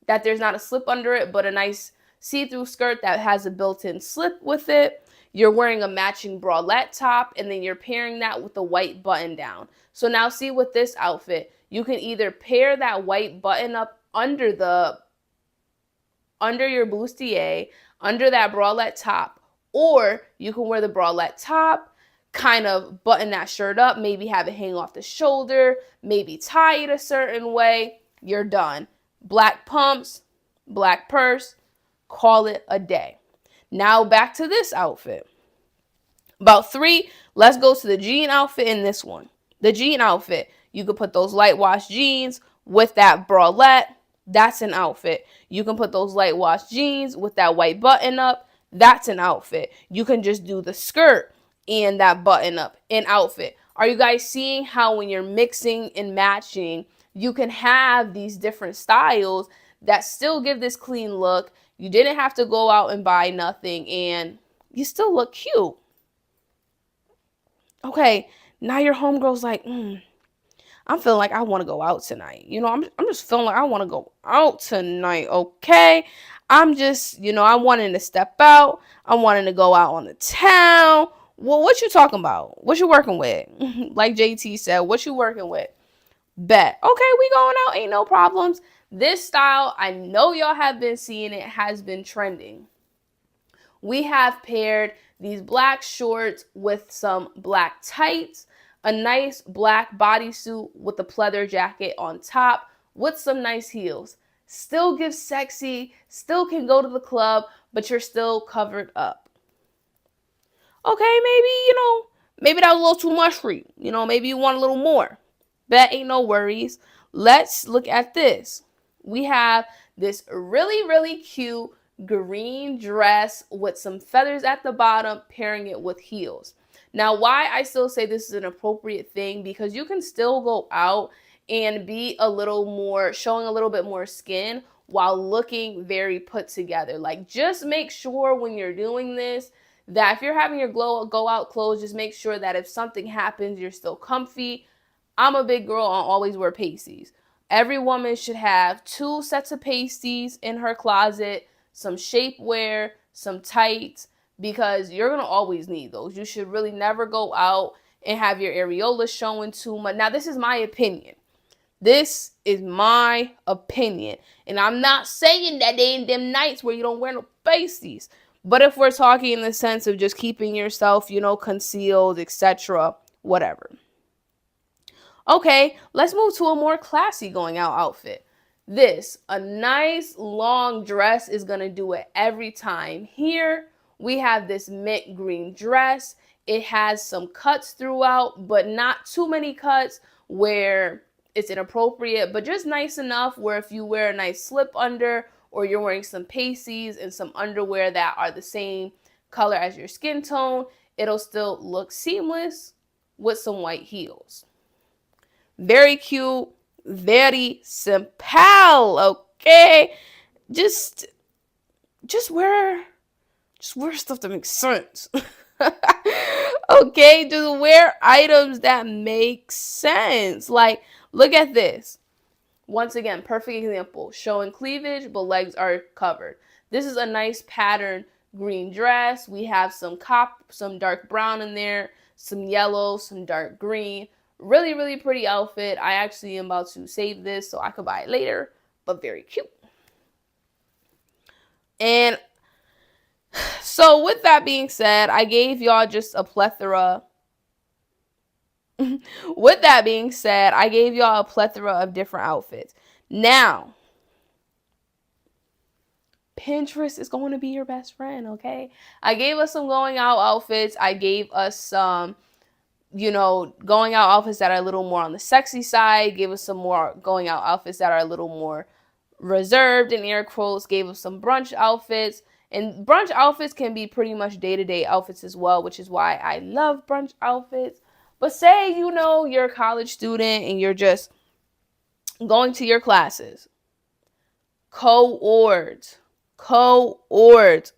that there's not a slip under it, but a nice see-through skirt that has a built-in slip with it. You're wearing a matching bralette top, and then you're pairing that with a white button down. So now see, with this outfit, you can either pair that white button up under your bustier, under that bralette top, or you can wear the bralette top, kind of button that shirt up, maybe have it hang off the shoulder, maybe tie it a certain way. You're done. Black pumps, black purse, call it a day. Now back to this outfit. About 3, let's go to the jean outfit and this one. The jean outfit, You could put those light wash jeans with that bralette. That's an outfit. You can put those light wash jeans with that white button up. That's an outfit. You can just do the skirt and that button up, an outfit. Are you guys seeing how when you're mixing and matching, you can have these different styles that still give this clean look? You didn't have to go out and buy nothing, and you still look cute. Okay, now your homegirl's like, I'm feeling like I want to go out tonight. I'm just feeling like I want to go out tonight, okay? I'm just, I'm wanting to step out. I'm wanting to go out on the town. Well, what you talking about? What you working with? Like JT said, what you working with? Bet. Okay, we going out. Ain't no problems. This style, I know y'all have been seeing it, has been trending. We have paired these black shorts with some black tights, a nice black bodysuit with a pleather jacket on top with some nice heels. Still gives sexy, still can go to the club, but you're still covered up. Okay, maybe that was a little too much for you. Maybe you want a little more. That ain't no worries. Let's look at this. We have this really, really cute green dress with some feathers at the bottom, pairing it with heels. Now, why I still say this is an appropriate thing, because you can still go out and be showing a little bit more skin while looking very put together. Like, just make sure when you're doing this that if you're having your go out clothes, just make sure that if something happens, you're still comfy. I'm a big girl, I always wear pasties. Every woman should have 2 sets of pasties in her closet, some shapewear, some tights, because you're going to always need those. You should really never go out and have your areola showing too much. Now, this is my opinion. This is my opinion. And I'm not saying that they ain't them nights where you don't wear no pasties. But if we're talking in the sense of just keeping yourself, concealed, etc., whatever. Okay, let's move to a more classy going out outfit. A nice long dress is going to do it every time. Here we have this mint green dress. It has some cuts throughout, but not too many cuts where it's inappropriate, but just nice enough where if you wear a nice slip under, or you're wearing some pasties and some underwear that are the same color as your skin tone, it'll still look seamless with some white heels. Very cute, very simple, okay? Just wear stuff that makes sense. Okay, just wear items that make sense. Like, look at this. Once again, perfect example, showing cleavage, but legs are covered. This is a nice pattern green dress. We have some dark brown in there, some yellow, some dark green. Really, really pretty outfit. I actually am about to save this so I could buy it later, but very cute. And so with that being said, I gave y'all just a plethora. With that being said, I gave y'all a plethora of different outfits. Now, Pinterest is going to be your best friend, okay? I gave us some going out outfits. I gave us some, going out outfits that are a little more on the sexy side. Gave us some more going out outfits that are a little more reserved, in air quotes. Gave us some brunch outfits. And brunch outfits can be pretty much day-to-day outfits as well, which is why I love brunch outfits. But say, you're a college student and you're just going to your classes. Coords,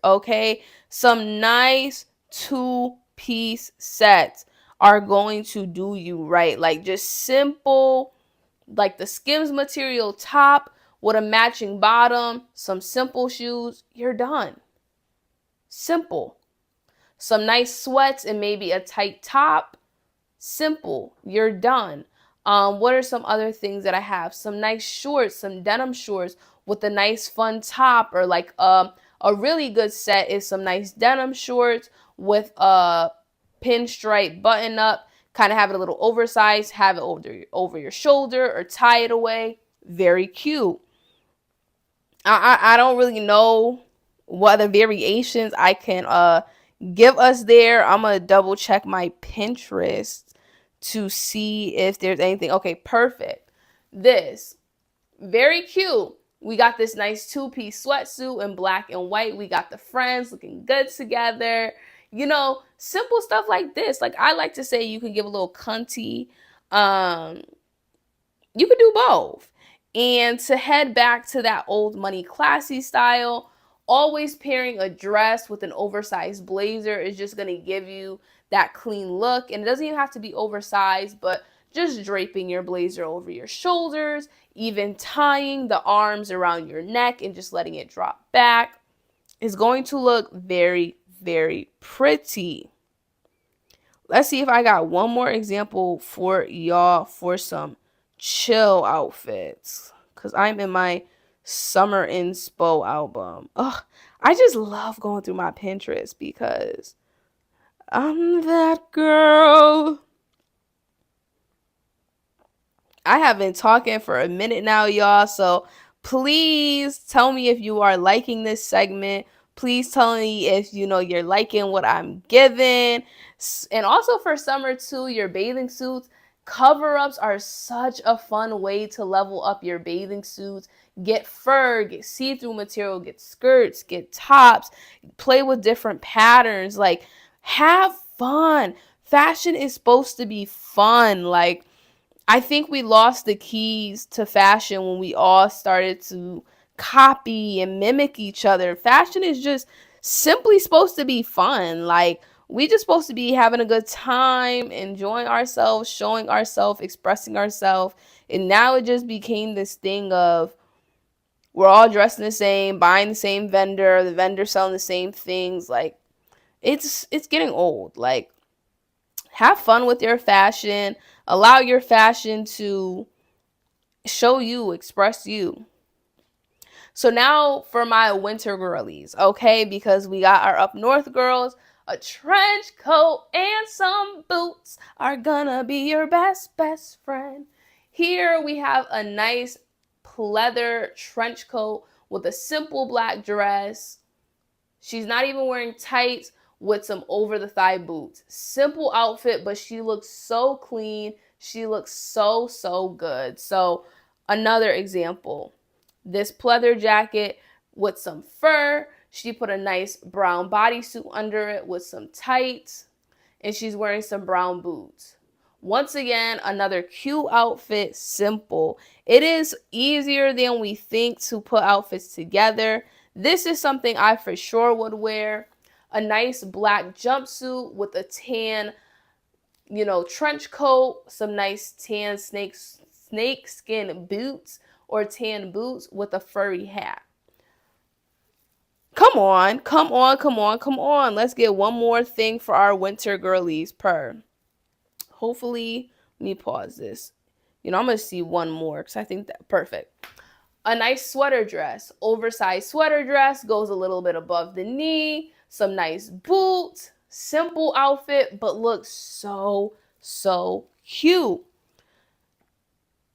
okay? Some nice 2-piece sets are going to do you right. Like, just simple, like the Skims material top with a matching bottom, some simple shoes, you're done. Simple. Some nice sweats and maybe a tight top. Simple. You're done. What are some other things that I have? Some nice shorts, some denim shorts with a nice fun top, or like a really good set is some nice denim shorts with a pinstripe button up, kind of have it a little oversized, have it over your shoulder or tie it away. Very cute. I don't really know what other variations I can give us there. I'm going to double check my Pinterest to see if there's anything. Okay, perfect. This, very cute. We got this nice two-piece sweatsuit in black and white. We got the friends looking good together. You know, simple stuff like this. Like, I like to say you can give a little cunty. You could do both. And to head back to that old money classy style, always pairing a dress with an oversized blazer is just going to give you that clean look. And it doesn't even have to be oversized, but just draping your blazer over your shoulders, even tying the arms around your neck and just letting it drop back is going to look very, very pretty. Let's see if I got one more example for y'all for some chill outfits, because I'm in my summer inspo album. Ugh, I just love going through my Pinterest because I'm that girl. I have been talking for a minute now, y'all, so please tell me if you are liking this segment. Please tell me if you're liking what I'm giving. And also for summer too, your bathing suits, cover-ups are such a fun way to level up your bathing suits. Get fur, get see-through material, get skirts, get tops, play with different patterns. Like, have fun. Fashion is supposed to be fun. Like, I think we lost the keys to fashion when we all started to copy and mimic each other. Fashion is just simply supposed to be fun. Like, we just supposed to be having a good time, enjoying ourselves, showing ourselves, expressing ourselves. And now it just became this thing of we're all dressing the same, buying the same vendor, the vendor selling the same things. Like, it's getting old. Like, have fun with your fashion. Allow your fashion to show you, express you. So now for my winter girlies, okay? Because we got our up north girls. A trench coat and some boots are gonna be your best friend. Here we have a nice pleather trench coat with a simple black dress. She's not even wearing tights with some over the thigh boots. Simple outfit, but she looks so clean. She looks so, so good. So another example, this pleather jacket with some fur. She put a nice brown bodysuit under it with some tights, and she's wearing some brown boots. Once again, another cute outfit, simple. It is easier than we think to put outfits together. This is something I for sure would wear. A nice black jumpsuit with a tan, trench coat, some nice tan snake skin boots or tan boots with a furry hat. Come on, come on, come on, come on. Let's get one more thing for our winter girlies per. Hopefully, let me pause this. I'm going to see one more because I think that perfect. A nice sweater dress, oversized sweater dress, goes a little bit above the knee, some nice boots, simple outfit, but looks so, so cute.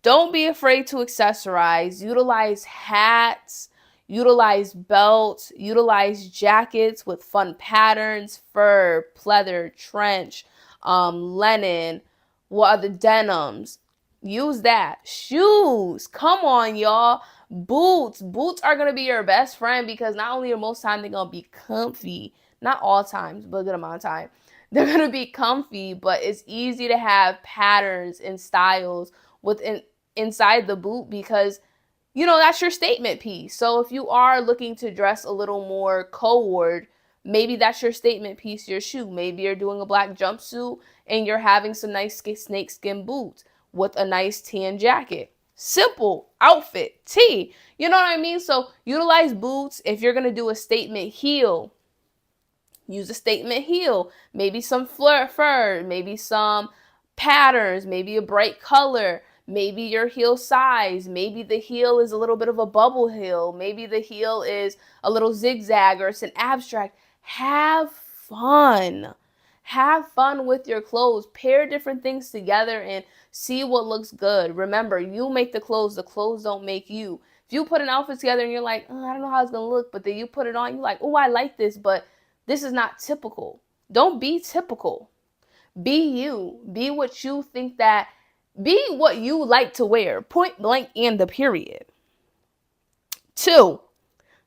Don't be afraid to accessorize. Utilize hats, utilize belts, utilize jackets with fun patterns, fur, pleather, trench, linen, what other denims. Use that. Shoes. Come on, y'all. Boots. Boots are going to be your best friend because not only are most time they're going to be comfy, not all times, but a good amount of time. They're going to be comfy, but it's easy to have patterns and styles inside the boot because, that's your statement piece. So if you are looking to dress a little more cohort, maybe that's your statement piece, your shoe. Maybe you're doing a black jumpsuit and you're having some nice snakeskin boots with a nice tan jacket. Simple outfit, tee. You know what I mean? So utilize boots. If you're going to do a statement heel, use a statement heel. Maybe some fur, maybe some patterns, maybe a bright color, maybe your heel size, maybe the heel is a little bit of a bubble heel, maybe the heel is a little zigzag or it's an abstract. Have fun. Have fun with your clothes. Pair different things together and see what looks good. Remember, you make the clothes don't make you. If you put an outfit together and you're like, oh, I don't know how it's going to look, but then you put it on, you're like, oh, I like this, but this is not typical. Don't be typical. Be you. Be what you think that, be what you like to wear. Point blank and the period. Two,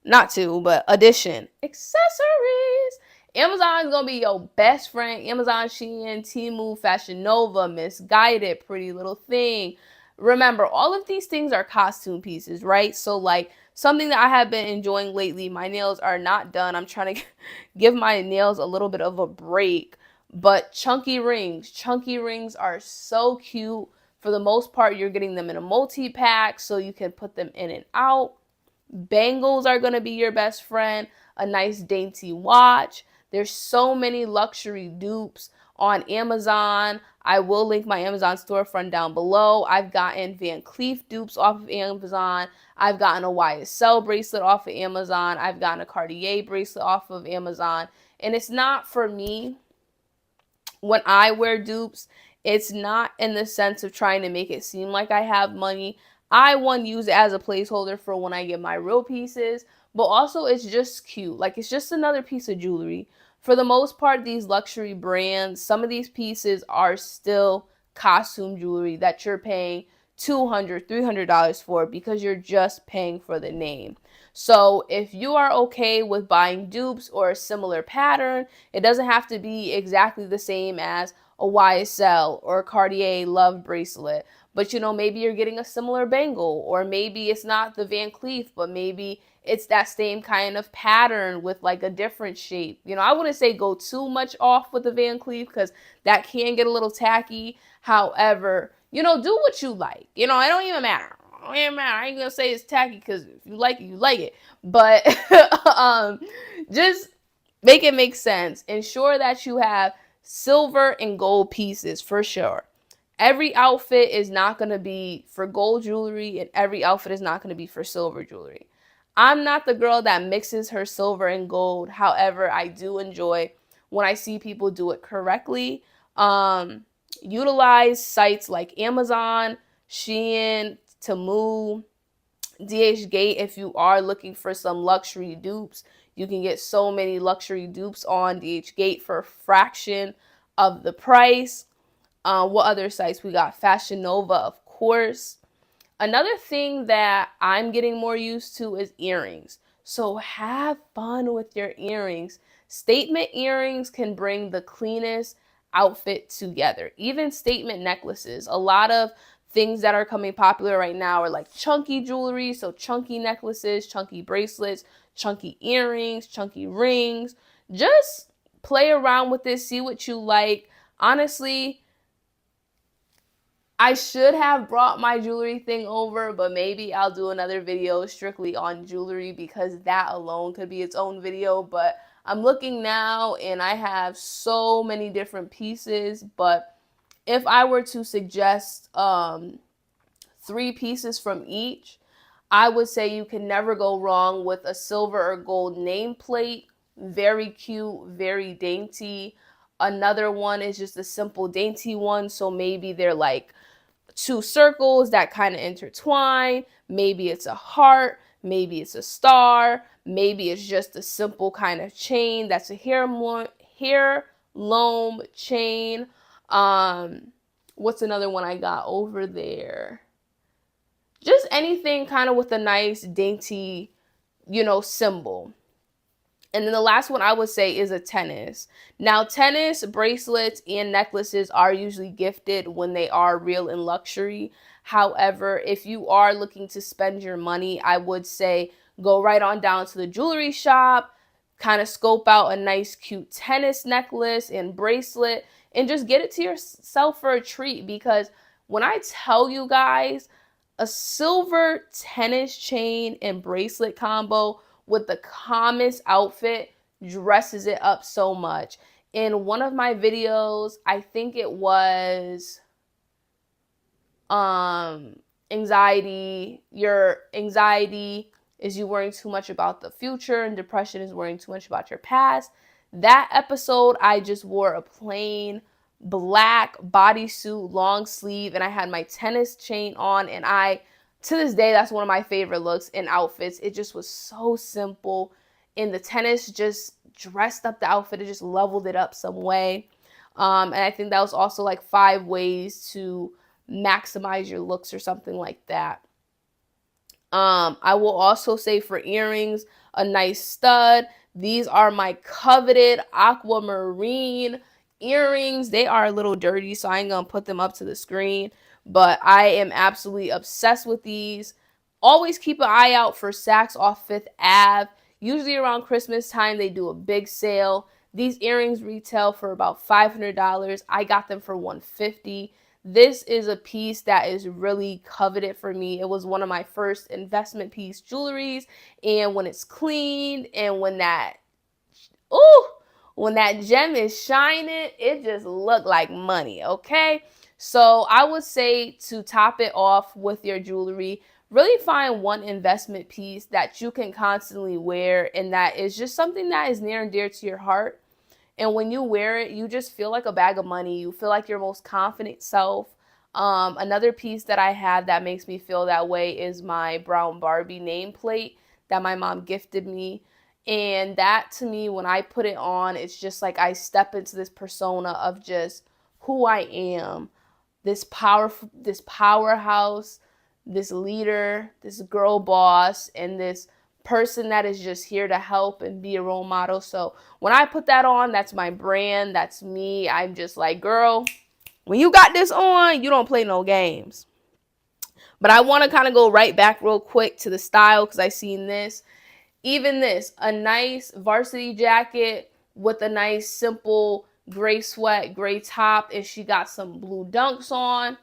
not two, but addition, accessories. Amazon is gonna be your best friend. Amazon, Shein, Temu, Fashion Nova, Misguided, Pretty Little Thing. Remember, all of these things are costume pieces, right? So like something that I have been enjoying lately, my nails are not done. I'm trying to give my nails a little bit of a break. But chunky rings. Chunky rings are so cute. For the most part, you're getting them in a multi-pack so you can put them in and out. Bangles are going to be your best friend. A nice dainty watch. There's so many luxury dupes on Amazon. I will link my Amazon storefront down below. I've gotten Van Cleef dupes off of Amazon. I've gotten a YSL bracelet off of Amazon. I've gotten a Cartier bracelet off of Amazon. And it's not for me. When I wear dupes, it's not in the sense of trying to make it seem like I have money. I want to use it as a placeholder for when I get my real pieces, but also it's just cute. Like, it's just another piece of jewelry. For the most part, these luxury brands, some of these pieces are still costume jewelry that you're paying $200, $300 for because you're just paying for the name. So if you are okay with buying dupes or a similar pattern, it doesn't have to be exactly the same as a YSL or a Cartier Love bracelet. But, you know, maybe you're getting a similar bangle, or maybe it's not the Van Cleef, but maybe it's that same kind of pattern with like a different shape. You know, I wouldn't say go too much off with the Van Cleef because that can get a little tacky. However, you know, do what you like. You know, it don't even matter. It don't even matter. I ain't gonna say it's tacky because if you like it, you like it. But just make it make sense. Ensure that you have silver and gold pieces for sure. Every outfit is not going to be for gold jewelry, and every outfit is not going to be for silver jewelry. I'm not the girl that mixes her silver and gold. However, I do enjoy when I see people do it correctly. Utilize sites like Amazon, Shein, Temu, DHgate if you are looking for some luxury dupes. You can get so many luxury dupes on DHgate for a fraction of the price. What other sites we got? Fashion Nova, of course. Another thing that I'm getting more used to is earrings. So have fun with your earrings. Statement earrings can bring the cleanest outfit together. Even statement necklaces. A lot of things that are coming popular right now are like chunky jewelry. So chunky necklaces, chunky bracelets, chunky earrings, chunky rings. Just play around with this. See what you like. Honestly, I should have brought my jewelry thing over, but maybe I'll do another video strictly on jewelry because that alone could be its own video. But I'm looking now and I have so many different pieces. But if I were to suggest 3 pieces from each, I would say you can never go wrong with a silver or gold nameplate. Very cute, very dainty. Another one is just a simple dainty one. So maybe they're like 2 circles that kind of intertwine. Maybe it's a heart. Maybe it's a star. Maybe it's just a simple kind of chain that's a heirloom chain. What's another one I got over there? Just anything kind of with a nice dainty, you know, symbol. And then the last one I would say is a tennis. Now, tennis bracelets and necklaces are usually gifted when they are real and luxury. However, if you are looking to spend your money, I would say go right on down to the jewelry shop, kind of scope out a nice cute tennis necklace and bracelet, and just get it to yourself for a treat. Because when I tell you guys, a silver tennis chain and bracelet combo with the calmest outfit dresses it up so much. In one of my videos, I think it was anxiety. Your anxiety is you worrying too much about the future, and depression is worrying too much about your past. That episode, I just wore a plain black bodysuit, long sleeve, and I had my tennis chain on, and to this day, that's one of my favorite looks in outfits. It just was so simple, and the tennis just dressed up the outfit. It just leveled it up some way. And I think that was also like 5 ways to maximize your looks or something like that. I will also say for earrings, a nice stud. These are my coveted aquamarine earrings. They are a little dirty, so I ain't gonna put them up to the screen, but I am absolutely obsessed with these. Always keep an eye out for Saks off Fifth Ave. Usually around Christmas time, they do a big sale. These earrings retail for about $500. I got them for $150. This is a piece that is really coveted for me. It was one of my first investment piece jewelries, and when it's cleaned and when that gem is shining, it just looked like money, okay? So I would say to top it off with your jewelry, really find one investment piece that you can constantly wear and that is just something that is near and dear to your heart. And when you wear it, you just feel like a bag of money. You feel like your most confident self. Another piece that I have that makes me feel that way is my brown Barbie nameplate that my mom gifted me. And that to me, when I put it on, it's just like I step into this persona of just who I am. This powerhouse, this leader, this girl boss, and this person that is just here to help and be a role model. So when I put that on, that's my brand, that's me. I'm just like, girl, when you got this on, you don't play no games. But I want to kind of go right back real quick to the style because I seen this. Even this, a nice varsity jacket with a nice simple gray sweat, gray top, and she got some blue dunks on.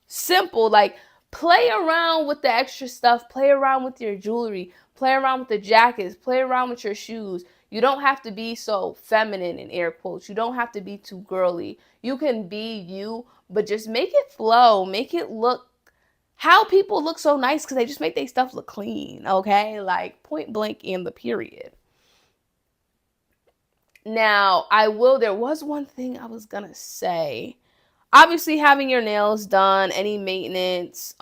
Simple, like play around with the extra stuff, play around with your jewelry, play around with the jackets, play around with your shoes. You don't have to be so feminine in air quotes. You don't have to be too girly. You can be you, but just make it flow, make it look how people look so nice because they just make their stuff look clean, okay? Like point blank in the period. Now, there was one thing I was gonna say. Obviously, having your nails done, any maintenance,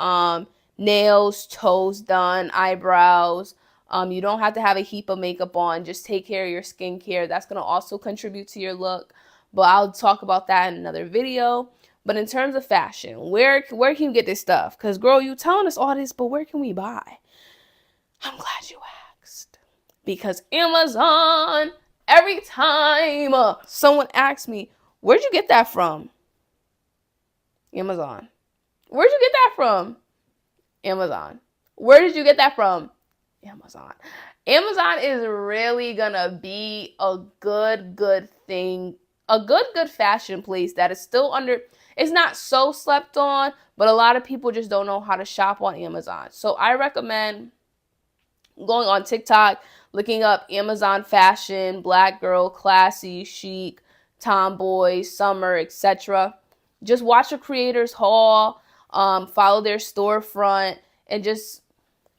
nails, toes done, eyebrows. You don't have to have a heap of makeup on. Just take care of your skincare. That's going to also contribute to your look. But I'll talk about that in another video. But in terms of fashion, where can you get this stuff? Because, girl, you telling us all this, but where can we buy? I'm glad you asked. Because Amazon, every time someone asks me, where'd you get that from? Amazon. Where'd you get that from? Amazon. Where did you get that from? Amazon. Amazon is really gonna be a good thing, a good fashion place that is still it's not so slept on, but a lot of people just don't know how to shop on Amazon. So I recommend going on TikTok, looking up Amazon fashion, black girl, classy, chic, tomboy, summer, etc. Just watch a creator's haul, follow their storefront, and just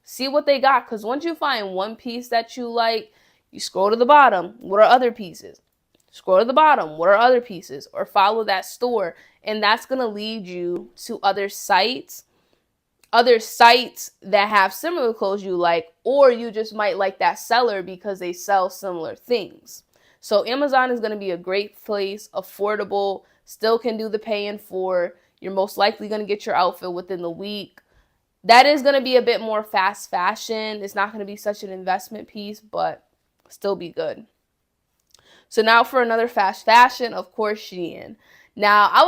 see what they got. Because once you find one piece that you like, you scroll to the bottom. What are other pieces? Scroll to the bottom. What are other pieces? Or follow that store. And that's going to lead you to other sites that have similar clothes you like, or you just might like that seller because they sell similar things. So Amazon is going to be a great place, affordable, still can do the paying for. You're most likely going to get your outfit within the week. That is going to be a bit more fast fashion. It's not going to be such an investment piece, but still be good. So now for another fast fashion, of course, Shein. Now, I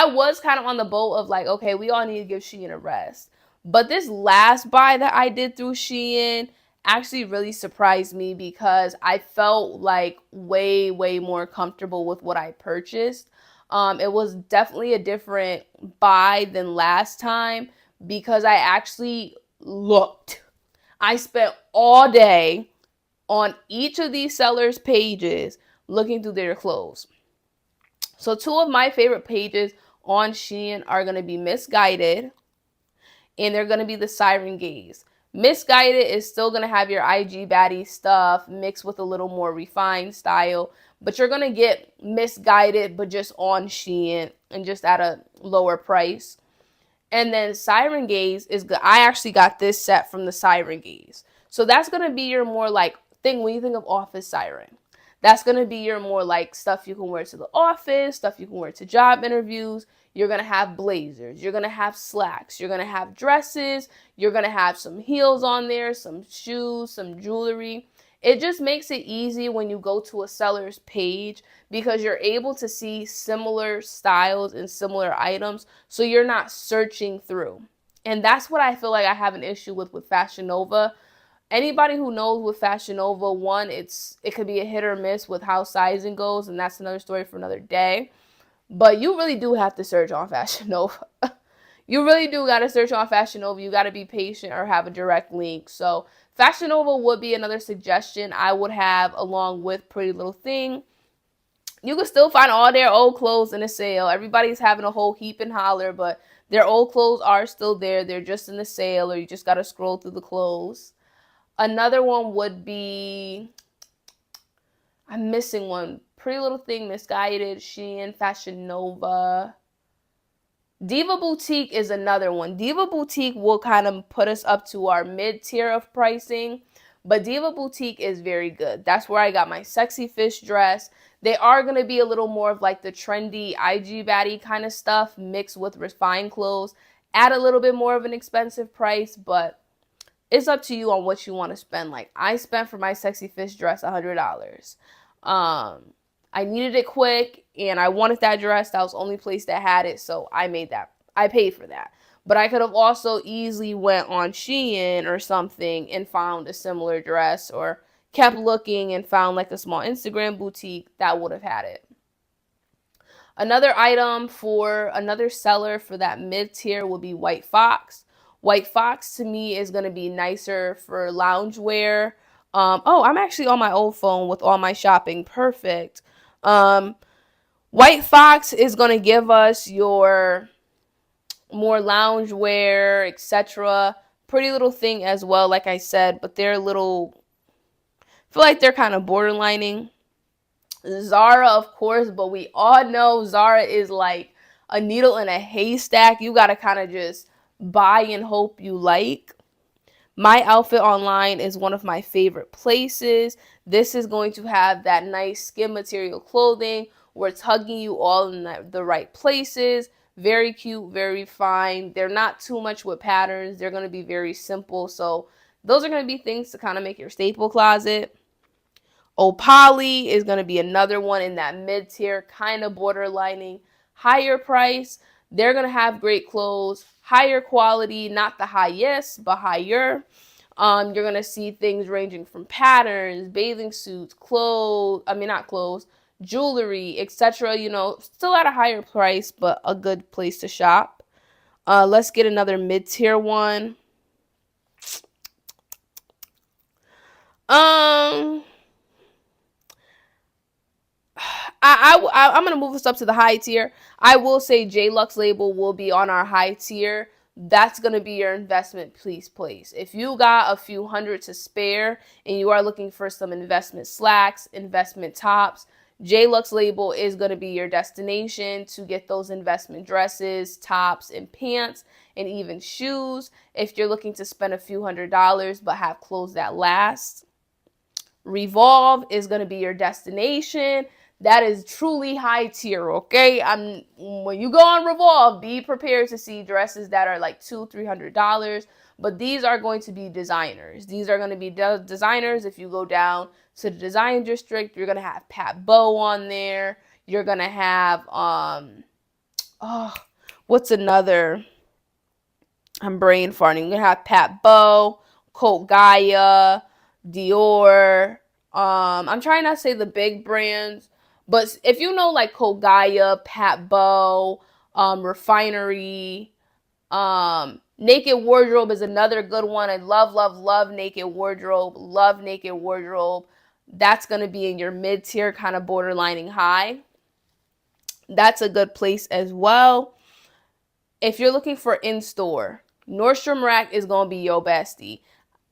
was kind of on the boat of like, okay, we all need to give Shein a rest. But this last buy that I did through Shein actually really surprised me because I felt like way more comfortable with what I purchased. It was definitely a different buy than last time because I actually looked. I spent all day on each of these sellers' pages looking through their clothes. So 2 of my favorite pages on Shein are going to be Misguided and they're going to be the Siren Gaze. Misguided is still going to have your IG baddie stuff mixed with a little more refined style, but you're going to get Misguided but just on Shein and just at a lower price. And then Siren Gaze is good. I actually got this set from the Siren Gaze. So that's going to be your more like thing when you think of Office Siren. That's going to be your more like stuff you can wear to the office, stuff you can wear to job interviews. You're going to have blazers. You're going to have slacks. You're going to have dresses. You're going to have some heels on there, some shoes, some jewelry. It just makes it easy when you go to a seller's page because you're able to see similar styles and similar items, so you're not searching through. And that's what I feel like I have an issue with Fashion Nova. Anybody who knows with Fashion Nova, one, it could be a hit or miss with how sizing goes, and that's another story for another day. But you really do have to search on Fashion Nova. You really do got to search on Fashion Nova. You got to be patient or have a direct link. So Fashion Nova would be another suggestion I would have along with Pretty Little Thing. You can still find all their old clothes in a sale. Everybody's having a whole heap and holler, but their old clothes are still there. They're just in the sale, or you just got to scroll through the clothes. Another one would be, I'm missing one. Pretty Little Thing, Misguided, Shein, Fashion Nova. Diva Boutique is another one. Diva Boutique will kind of put us up to our mid-tier of pricing, but Diva Boutique is very good. That's where I got my Sexy Fish dress. They are going to be a little more of like the trendy IG baddie kind of stuff mixed with refined clothes at a little bit more of an expensive price, but it's up to you on what you want to spend. Like, I spent for my Sexy Fish dress $100. I needed it quick, and I wanted that dress. That was the only place that had it, so I paid for that. But I could have also easily went on Shein or something and found a similar dress, or kept looking and found like a small Instagram boutique that would have had it. Another item for another seller for that mid-tier would be White Fox. White Fox to me is going to be nicer for loungewear. I'm actually on my old phone with all my shopping. Perfect. White Fox is going to give us your more loungewear, etc. Pretty Little Thing as well, like I said, but they're a little, I feel like they're kind of borderlining. Zara, of course, but we all know Zara is like a needle in a haystack. You got to kind of just buy and hope you like. My Outfit Online is one of my favorite places. This is going to have that nice skin material clothing where it's hugging you all in the right places. Very cute, very fine. They're not too much with patterns. They're going to be very simple. So those are going to be things to kind of make your staple closet. Opali is going to be another one in that mid-tier, kind of borderlining, higher price. They're going to have great clothes, higher quality, not the highest, but higher. You're going to see things ranging from patterns, bathing suits, jewelry, etc. You know, still at a higher price, but a good place to shop. Let's get another mid-tier one. I'm going to move us up to the high tier. I will say JLux label will be on our high tier. That's going to be your investment place. If you got a few hundred to spare and you are looking for some investment slacks, investment tops, JLux label is going to be your destination to get those investment dresses, tops, and pants, and even shoes if you're looking to spend a few $100s but have clothes that last. Revolve is going to be your destination. That is truly high tier, okay? When you go on Revolve, be prepared to see dresses that are like $200-$300, but these are going to be designers. These are going to be designers. If you go down to the design district, you're going to have Pat Bow on there. You're going to have, what's another? I'm brain farting. You're going to have Pat Bow, Cult Gaia, Dior. I'm trying not to say the big brands, but if you know like Cult Gaia, Pat Bow, Refinery, Naked Wardrobe is another good one. I love Naked Wardrobe. Love Naked Wardrobe. That's going to be in your mid-tier, kind of borderlining high. That's a good place as well. If you're looking for in-store, Nordstrom Rack is going to be your bestie.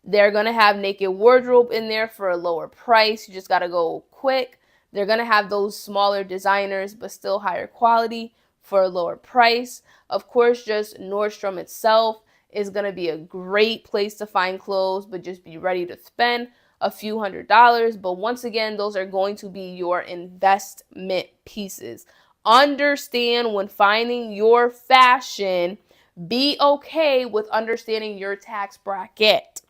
They're going to have Naked Wardrobe in there for a lower price. You just got to go quick. They're going to have those smaller designers, but still higher quality for a lower price. Of course, just Nordstrom itself is going to be a great place to find clothes, but just be ready to spend a few $100s. But once again, those are going to be your investment pieces. Understand when finding your fashion, be okay with understanding your tax bracket.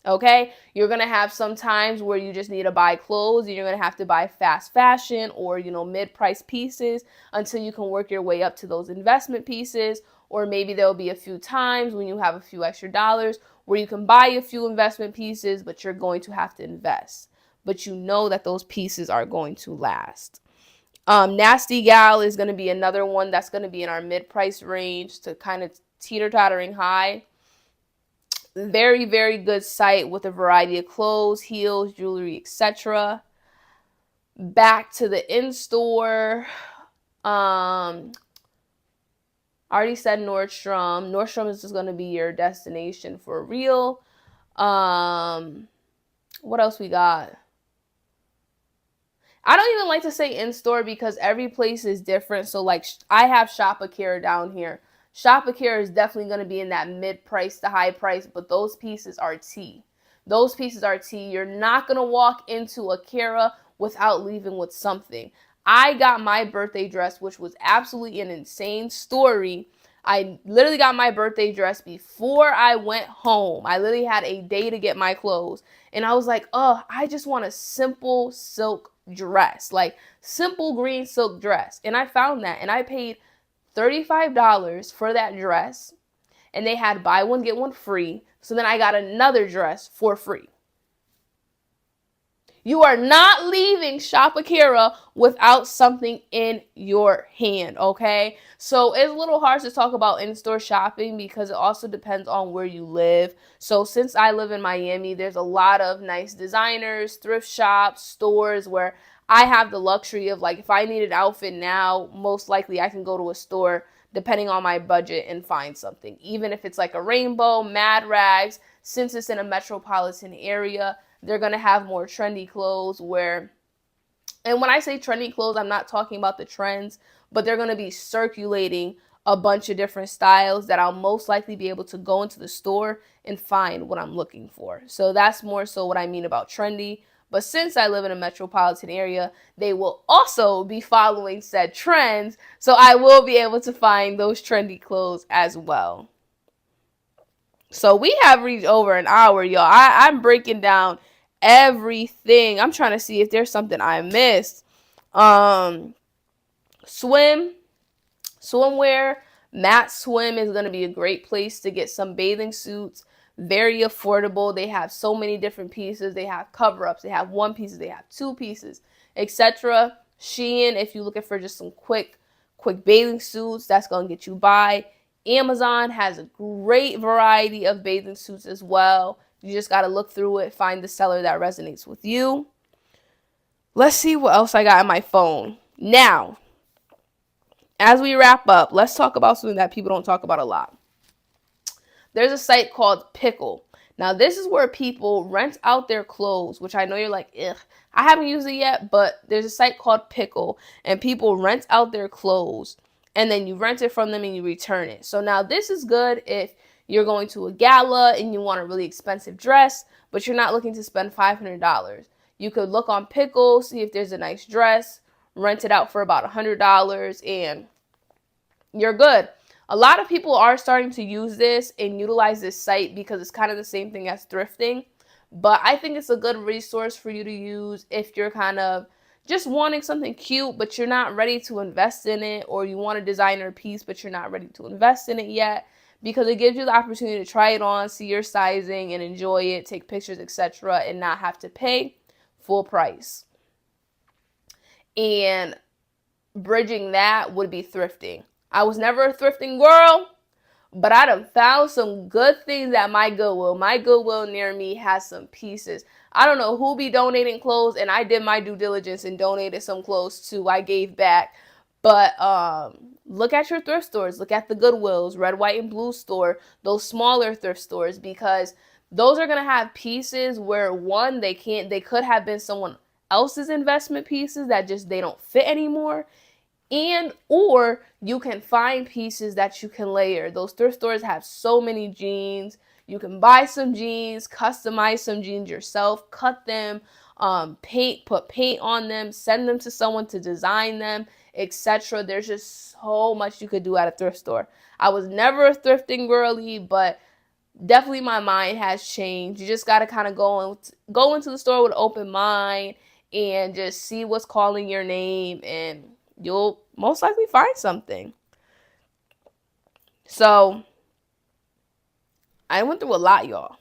Okay, you're gonna have some times where you just need to buy clothes and you're gonna have to buy fast fashion or mid-price pieces until you can work your way up to those investment pieces. Or maybe there'll be a few times when you have a few extra dollars where you can buy a few investment pieces, but you're going to have to invest. But you know that those pieces are going to last. Nasty Gal is going to be another one that's going to be in our mid-price range to kind of teeter-tottering high. Very, very good site with a variety of clothes, heels, jewelry, etc. Back to the in-store. I already said Nordstrom. Nordstrom is just going to be your destination for real. What else we got? I don't even like to say in-store because every place is different. So like I have Shop Akira down here. Shop Akira is definitely going to be in that mid-price to high price, but those pieces are tea. Those pieces are tea. You're not going to walk into Akira without leaving with something. I got my birthday dress, which was absolutely an insane story. I literally got my birthday dress before I went home. I literally had a day to get my clothes. And I was like, oh, I just want a simple silk dress, like simple green silk dress. And I found that and I paid $35 for that dress, and they had buy one get one free. So then I got another dress for free. You are not leaving Shop Akira without something in your hand, okay? So it's a little hard to talk about in-store shopping because it also depends on where you live. So since I live in Miami, there's a lot of nice designers, thrift shops, stores where I have the luxury of, like, if I need an outfit now, most likely I can go to a store depending on my budget and find something. Even if it's like a Rainbow, Mad Rags, since it's in a metropolitan area, they're going to have more trendy clothes and when I say trendy clothes, I'm not talking about the trends, but they're going to be circulating a bunch of different styles that I'll most likely be able to go into the store and find what I'm looking for. So that's more so what I mean about trendy. But since I live in a metropolitan area, they will also be following said trends. So I will be able to find those trendy clothes as well. So we have reached over an hour, y'all. I'm breaking down everything. I'm trying to see if there's something I missed. Swimwear. Matte Swim is going to be a great place to get some bathing suits. Very affordable. They have so many different pieces. They have cover-ups. They have one pieces. They have two pieces, etc. Shein, if you're looking for just some quick bathing suits, that's going to get you by. Amazon has a great variety of bathing suits as well. You just got to look through it, find the seller that resonates with you. Let's see what else I got on my phone. Now, as we wrap up, let's talk about something that people don't talk about a lot. There's a site called Pickle. Now, this is where people rent out their clothes, which I know you're like, ugh, I haven't used it yet, but there's a site called Pickle, and people rent out their clothes, and then you rent it from them and you return it. So now this is good if you're going to a gala and you want a really expensive dress, but you're not looking to spend $500. You could look on Pickle, see if there's a nice dress, rent it out for about $100, and you're good. A lot of people are starting to use this and utilize this site because it's kind of the same thing as thrifting. But I think it's a good resource for you to use if you're kind of just wanting something cute, but you're not ready to invest in it, or you want a designer piece, but you're not ready to invest in it yet, because it gives you the opportunity to try it on, see your sizing, and enjoy it, take pictures, etc., and not have to pay full price. And bridging that would be thrifting. I was never a thrifting girl, but I done found some good things at my Goodwill. My Goodwill near me has some pieces. I don't know who be donating clothes, and I did my due diligence and donated some clothes too. I gave back. But look at your thrift stores. Look at the Goodwills, Red, White, and Blue store, those smaller thrift stores, because those are going to have pieces where, one, they could have been someone else's investment pieces that just they don't fit anymore. And or you can find pieces that you can layer. Those thrift stores have so many jeans. You can buy some jeans, customize some jeans yourself, cut them, put paint on them, send them to someone to design them, etc. There's just so much you could do at a thrift store. I was never a thrifting girly, but definitely my mind has changed. You just got to kind of go into the store with an open mind and just see what's calling your name, and you'll most likely find something. So I went through a lot, y'all.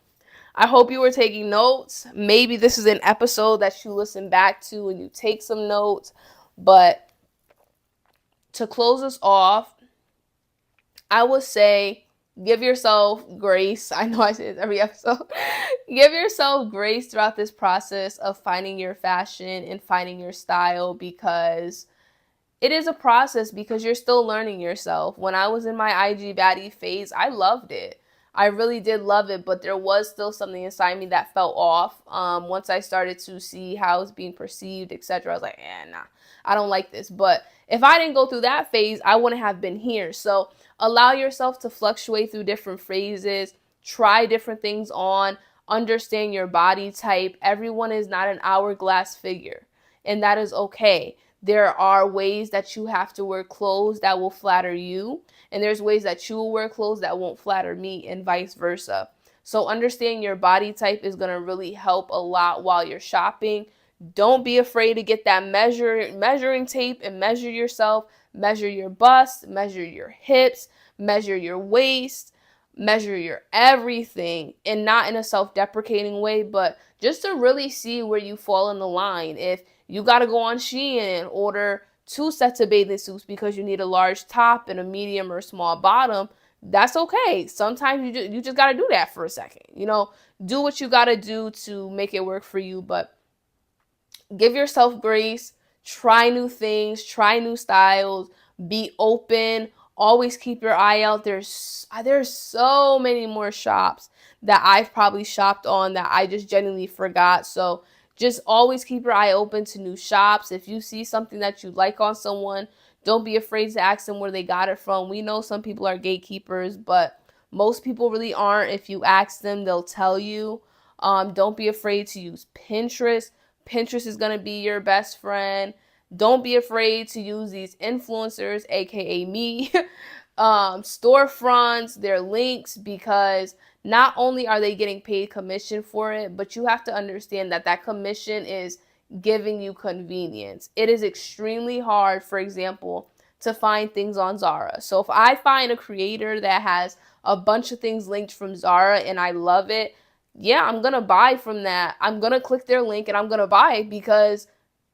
I hope you were taking notes. Maybe this is an episode that you listen back to and you take some notes. But to close us off, I would say give yourself grace. I know I say this every episode. Give yourself grace throughout this process of finding your fashion and finding your style, because it is a process, because you're still learning yourself. When I was in my IG baddie phase, I loved it. I really did love it, but there was still something inside me that felt off. Once I started to see how it's being perceived, etc., I was like, nah, I don't like this. But if I didn't go through that phase, I wouldn't have been here. So allow yourself to fluctuate through different phases, try different things on, understand your body type. Everyone is not an hourglass figure, and that is okay. There are ways that you have to wear clothes that will flatter you, and there's ways that you will wear clothes that won't flatter me, and vice versa. So understanding your body type is going to really help a lot while you're shopping. Don't be afraid to get that measuring tape and measure yourself, measure your bust, measure your hips, measure your waist, measure your everything, and not in a self-deprecating way, but just to really see where you fall in the line. If you got to go on Shein and order 2 sets of bathing suits because you need a large top and a medium or small bottom, that's okay. Sometimes you just got to do that for a second. Do what you got to do to make it work for you, but give yourself grace, try new things, try new styles, be open, always keep your eye out. There's so many more shops that I've probably shopped on that I just genuinely forgot. So just always keep your eye open to new shops. If you see something that you like on someone, don't be afraid to ask them where they got it from. We know some people are gatekeepers, but most people really aren't. If you ask them, they'll tell you. Don't be afraid to use Pinterest. Pinterest is going to be your best friend. Don't be afraid to use these influencers, aka me, storefronts, their links, because not only are they getting paid commission for it, but you have to understand that commission is giving you convenience. It is extremely hard, for example, to find things on Zara. So if I find a creator that has a bunch of things linked from Zara and I love it, yeah, I'm going to buy from that. I'm going to click their link and I'm going to buy, because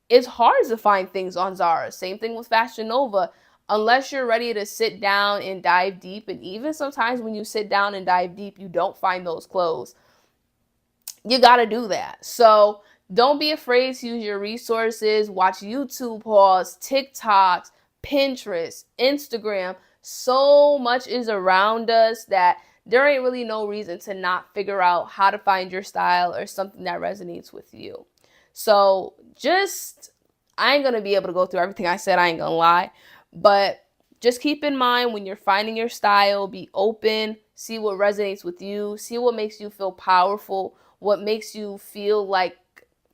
it's hard to find things on Zara. Same thing with Fashion Nova. Unless you're ready to sit down and dive deep, and even sometimes when you sit down and dive deep, you don't find those clothes. You got to do that. So don't be afraid to use your resources. Watch YouTube hauls, TikToks, Pinterest, Instagram. So much is around us that there ain't really no reason to not figure out how to find your style or something that resonates with you. So I ain't going to be able to go through everything I said, I ain't going to lie. But just keep in mind, when you're finding your style, be open, see what resonates with you, see what makes you feel powerful, what makes you feel like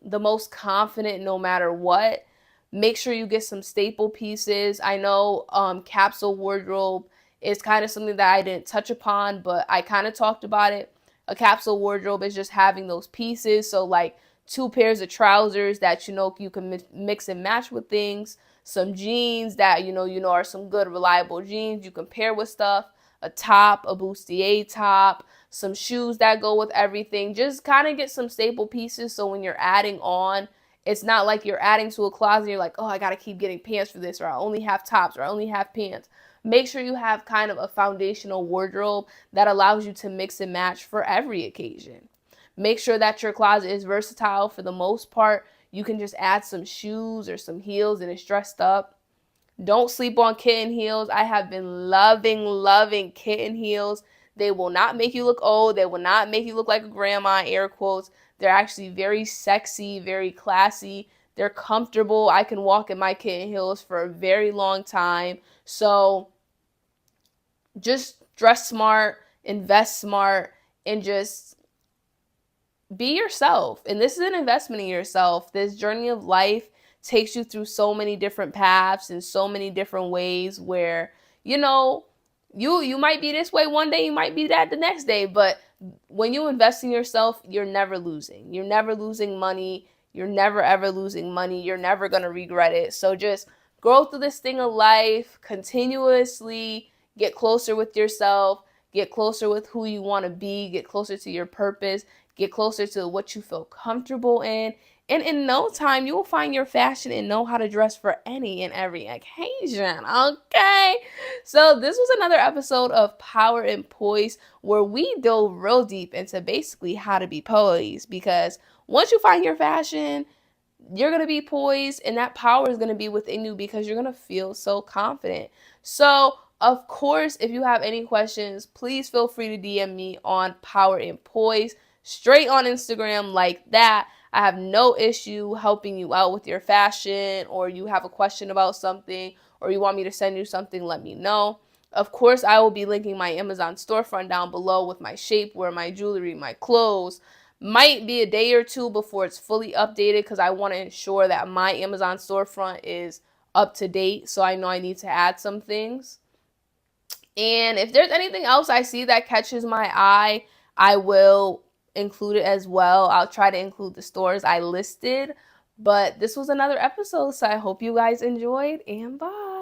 the most confident no matter what. Make sure you get some staple pieces. I know capsule wardrobe is kind of something that I didn't touch upon, but I kind of talked about it. A capsule wardrobe is just having those pieces. So like 2 pairs of trousers that you can mix and match with things, some jeans that you know are some good reliable jeans you can pair with stuff, a top, a bustier top, some shoes that go with everything. Just kind of get some staple pieces, so when you're adding on, it's not like you're adding to a closet and you're like, oh, I gotta keep getting pants for this, or I only have tops, or I only have pants. Make sure you have kind of a foundational wardrobe that allows you to mix and match for every occasion. Make sure that your closet is versatile. For the most part, you can just add some shoes or some heels and it's dressed up. Don't sleep on kitten heels. I have been loving kitten heels. They will not make you look old. They will not make you look like a grandma, air quotes. They're actually very sexy, very classy. They're comfortable. I can walk in my kitten heels for a very long time. So just dress smart, invest smart, and just be yourself. And this is an investment in yourself. This journey of life takes you through so many different paths and so many different ways where, you know, you might be this way one day, you might be that the next day, but when you invest in yourself, you're never losing. You're never losing money. You're never ever losing money. You're never going to regret it. So just grow through this thing of life, continuously get closer with yourself, get closer with who you want to be, get closer to your purpose, get closer to what you feel comfortable in. And in no time, you will find your fashion and know how to dress for any and every occasion. Okay. So this was another episode of Power and Poised, where we dove real deep into basically how to be poised. Because once you find your fashion, you're going to be poised, and that power is going to be within you because you're going to feel so confident. So, of course, if you have any questions, please feel free to DM me on Power and Poised, straight on Instagram like that. I have no issue helping you out with your fashion, or you have a question about something, or you want me to send you something, let me know. Of course, I will be linking my Amazon storefront down below with my shapewear, my jewelry, my clothes. Might be a day or two before it's fully updated because I want to ensure that my Amazon storefront is up to date. So I know I need to add some things. And if there's anything else I see that catches my eye, I will include it as well. I'll try to include the stores I listed. But this was another episode, so I hope you guys enjoyed, and bye.